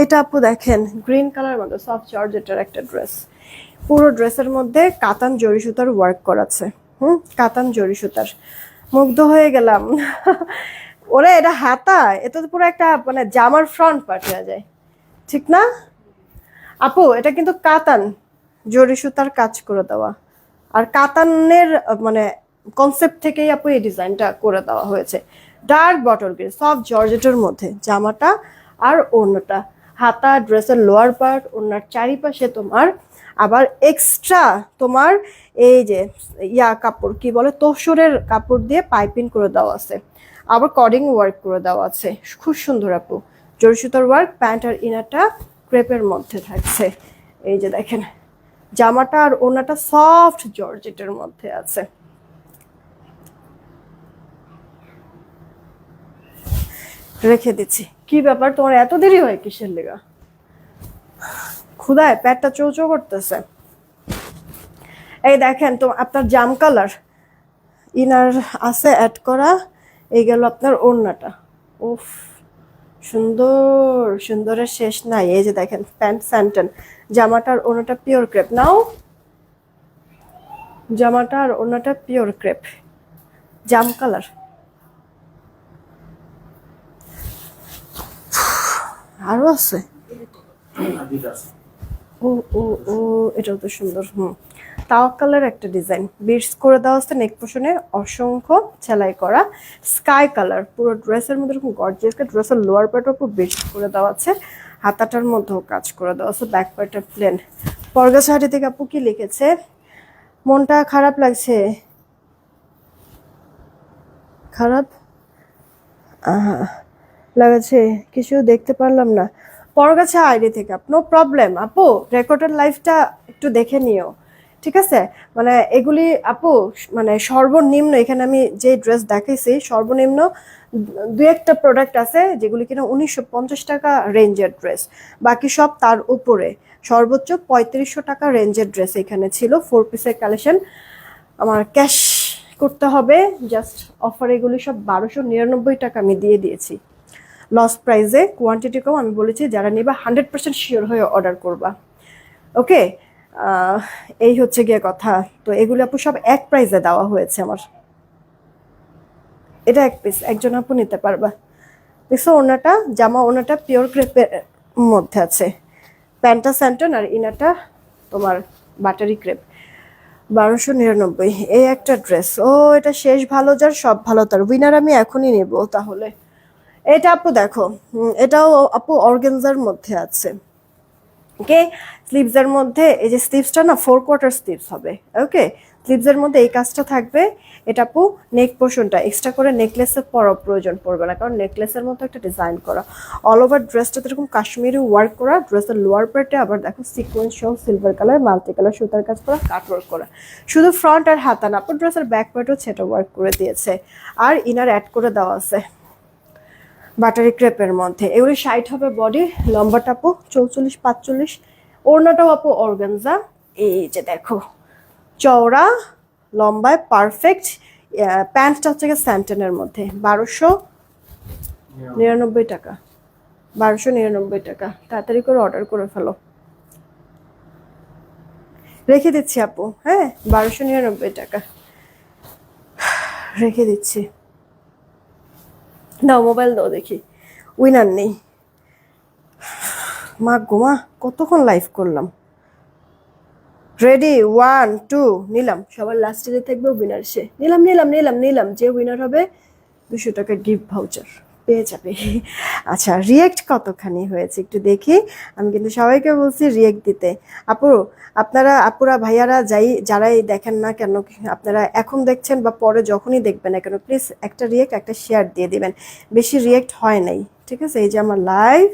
এটা আপু দেখেন গ্রিন কালার মধ্যে সফট জর্জেটের একটা ড্রেস, পুরো ড্রেসের মধ্যে কাতান জরি সুতার ওয়ার্ক করাছে। কাতান জরি সুতার, মুগ্ধ হয়ে গেলাম। ওরে এটা হাতা, এটা তো পুরো একটা মানে জামার ফ্রন্ট পার্ট হয়ে যায়, ঠিক না আপু? এটা কিন্তু কাতান জরি সুতার কাজ করে দেওয়া, আর কাতানের মানে কনসেপ্ট থেকেই আপু এই ডিজাইনটা করে দেওয়া হয়েছে। ডার্ক বটল গ্রিন সফট জর্জেটের মধ্যে জামাটা আর ওড়নাটা, হাতা, ড্রেসের লোয়ার পার্ট, ওড়নার চারিপাশে তোমার আবার এক্সট্রা তোমার এই যে কাপড় কি বলে, তসরের কাপড় দিয়ে পাইপিং করে দেওয়া আছে, আবার কডিং ওয়ার্ক করে দেওয়া আছে। খুব সুন্দর আপু, জরি সুতার ওয়ার্ক। প্যান্ট আর ইনারটা ক্রেপের মধ্যে থাকছে। এই যে দেখেন জামাটা আর ওড়নাটা সফট জর্জেটের মধ্যে আছে। রেখে দিচ্ছি। কি ব্যাপার, তোমার এত দেরি হয় কিসের লেগা? ক্ষুধায় পেটটা চৌচৌ করতেছে। এই দেখেন তো আপনার জাম কালার ইনার আছে অ্যাড করা। এই গেল আপনার ওড়নাটা, উফ সুন্দর, সুন্দরের শেষ নাই। এই যে দেখেন প্যান্ট স্যান্টন, জামাটার ওড়নাটা পিওর ক্রেপ। নাও, জামাটা আর ওড়নাটা পিওর ক্রেপ, জাম কালার। আরো আছে, ও ও ও এটাও তো সুন্দর। তাওয়াক্কালের একটা ডিজাইন, বিটস করে দেওয়া আছে নেক পোর্শনে, অসংখ্য সেলাই করা, স্কাই কালার। পুরো ড্রেসের মধ্যে এরকম গর্জিয়াস, ড্রেসের লোয়ার পার্টের উপর বিটস করে দেওয়া আছে, হাতাটার মধ্যেও কাজ করে দেওয়া আছে, ব্যাক পার্টটা প্লেন। পরগা শাড়ি থেকে আপু কি লিখেছে? মনটা খারাপ লাগছে? খারাপ লাগাচ্ছে, কিছু দেখতে পারলাম না। পরগাছা আইডি থেকে নো প্রবলেম আপু, রেকর্ডেড লাইফটা একটু দেখে নিও, ঠিক আছে? মানে এগুলি আপু মানে সর্বনিম্ন, এখানে আমি যে ড্রেস দেখাইছি সর্বনিম্ন দু একটা প্রোডাক্ট আছে যেগুলি কিনা 1950 টাকা রেঞ্জের ড্রেস, বাকি সব তার উপরে। সর্বোচ্চ 3500 টাকা রেঞ্জের ড্রেস এখানে ছিল, 4 পিসের কালেকশন। আমার ক্যাশ করতে হবে জাস্ট, অফার এগুলি সব 1299 টাকা আমি দিয়ে দিয়েছি লস প্রাইসে। কোয়ান্টিটি কম, আমি বলেছি যারা নিবা 100% শিওর হয়ে অর্ডার করবা। ওকে, এই হচ্ছে গিয়ে কথা। তো এগুলো আপু সব এক প্রাইসে দেওয়া হয়েছে আমার। এটা এক পিস একজন আপু নিতে পারবা। দেখছো ওনাটা, জামা ওনাটা পিওর ক্রেপের মধ্যে আছে, প্যান্টটা স্যান্টন আর ইনাটা তোমার বাটারি ক্রেপ। 1299 এই একটা ড্রেস। ও এটা শেষ ভালো যার সব ভালো তার, উইনার আমি এখনই নেব তাহলে। এটা আপু দেখো, এটাও আপু অর্গানজার মধ্যে আছে। ওকে, স্লিভসের মধ্যে এই যে স্লিভসটা না 4/4 স্লিভস হবে। ওকে, স্লিভসের মধ্যে এই কাজটা থাকবে। এটা আপু নেক পোর্শনটা এক্সট্রা করে নেকলেসের পরা প্রয়োজন পড়বে না, কারণ নেকলেসের মতো একটা ডিজাইন করা। অল ওভার ড্রেসটাতে এরকম কাশ্মীরি ওয়ার্ক করা, ড্রেসের লোয়ার পার্টে আবার দেখো সিকোয়েন্স সহ সিলভার কালার মাল্টি কালার সুতার কাজ করা, কাট ওয়ার্ক করা। শুধু ফ্রন্ট আর হাতা না, আপু ড্রেসের ব্যাক পার্টও ছেটা ওয়ার্ক করে দিয়েছে, আর ইনার অ্যাড করে দেওয়া আছে বাটারি ক্রেপের মধ্যে। এগুলি 60 হবে বডি, লম্বাটা আপু 44-45, ওড়নাটাও আপু অর্গানজা। এই যে দেখো চওড়া লম্বায় পারফেক্ট। প্যান্টটা হচ্ছে স্যান্টনের মধ্যে 1299 টাকা, 1299 টাকা। তাড়াতাড়ি করে অর্ডার করে ফেলো, রেখে দিচ্ছি আপু। হ্যাঁ 1299 টাকা রেখে দিচ্ছি। দাও মোবাইল দাও দেখি, উইনার নেই। মা গোমা কতক্ষণ লাইভ করলাম। রেডি 1 2 নিলাম, সবার লাস্টে যে থাকবে উইনার সে। নিলাম নিলাম নিলাম নিলাম, যে উইনার হবে 200 টাকা গিফট ভাউচার পেয়ে যাবে। আচ্ছা রিয়েক্ট কতখানি হয়েছে একটু দেখি। আমি কিন্তু সবাইকে বলছি রিয়েক্ট দিতে। আপু আপনারা আপুরা ভাইয়ারা যারাই দেখেন না কেন, আপনারা এখন দেখছেন বা পরে যখনই দেখবেন না কেন, প্লিজ একটা রিয়েক্ট একটা শেয়ার দিয়ে দিবেন। বেশি রিয়েক্ট হয় নাই, ঠিক আছে? এই যে আমার লাইভ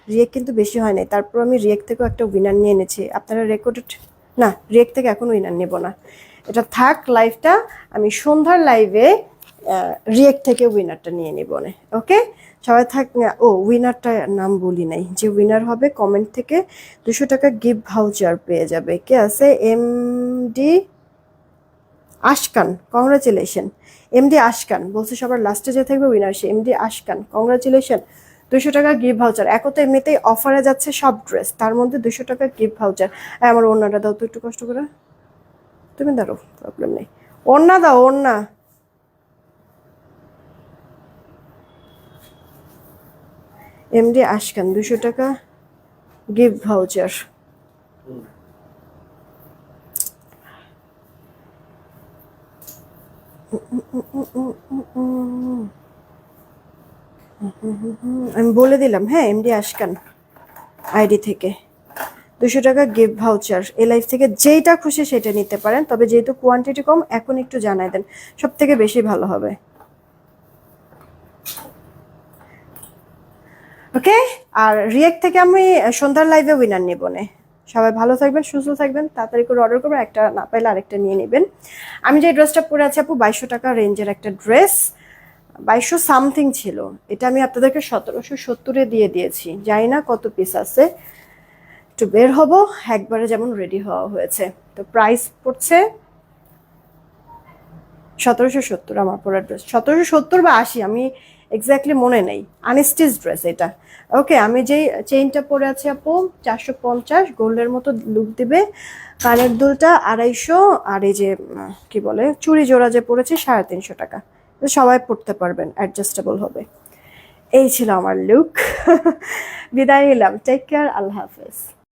রিয়েক্ট কিন্তু বেশি হয় নাই, তারপর আমি রিয়েক্ট থেকেও একটা উইনার নিয়ে এনেছি। আপনারা রেকর্ডেড না, রিয়েক্ট থেকে এখন উইনার নেব না, এটা থাক লাইভটা। আমি সন্ধ্যার লাইভে রিয়েক্ট থেকে উইনারটা নিয়ে নিব না। ওকে সবাই থাক। ও উইনারটা নাম বলি নাই, যে উইনার হবে কমেন্ট থেকে 200 টাকা গিফট ভাউচার পেয়ে যাবে। কে আছে? MD Ashkan, congratulation. MD Ashkan বলছে সবার লাস্টে যে থাকবে উইনার সে। এমডি আশকান কংগ্রাচুলেশন, 200 টাকা গিফট ভাউচার। এখন তো এমনিতেই অফারে যাচ্ছে সব ড্রেস, তার মধ্যে 200 টাকা গিফট ভাউচার। আমার ওড়নাটা দাও তো একটু কষ্ট করে, তুমি দাও, প্রবলেম নেই। ওড়না দাও, ওড়না। এমডি আশকান 200 টাকা গিফট ভাউচার। আমি বলে দিলাম, হ্যাঁ এমডি আশকান আইডি থেকে 200 টাকা গিফট ভাউচার। এই লাইফ থেকে যেইটা খুশি সেটা নিতে পারেন, তবে যেহেতু কোয়ান্টিটি কম এখন একটু জানাই দেন, সব থেকে বেশি ভালো হবে। ওকে, আর রিয়েক্ট থেকে আমি সন্ধ্যার লাইভে উইনার নেব না। সবাই ভালো থাকবেন, সুস্থ থাকবেন, তাড়াতাড়ি করে অর্ডার করবেন, একটা না পাইলে আরেকটা নিয়ে নেবেন। আমি যে ড্রেসটা পরে আছি আপু 2200 টাকা রেঞ্জের একটা ড্রেস, 2200 সামথিং ছিল। এটা আমি আপনাদেরকে 1770-এ দিয়ে দিয়েছি, জানি না কত পিস আছে, একটু বের হব একবারে যেমন রেডি হওয়া হয়েছে। তো প্রাইস পড়ছে 1770। আমার পরা ড্রেস 1770 বা 80, আমি এক্স্যাক্টলি মনে নেই। আনস্টিচ ড্রেস এটা। ওকে, আমি যেই চেইনটা পরে আছি আপু 450, গোল্ডের মতো লুক দিবে। কানের দুলটা 250, আর এই যে কি বলে চুড়ি জোড়া যে পরেছি 350 টাকা। সবাই পড়তে পারবেন, অ্যাডজাস্টেবল হবে। এই ছিল আমার লুক। বিদায় নিলাম, টেক কেয়ার, আল্লাহ হাফেজ।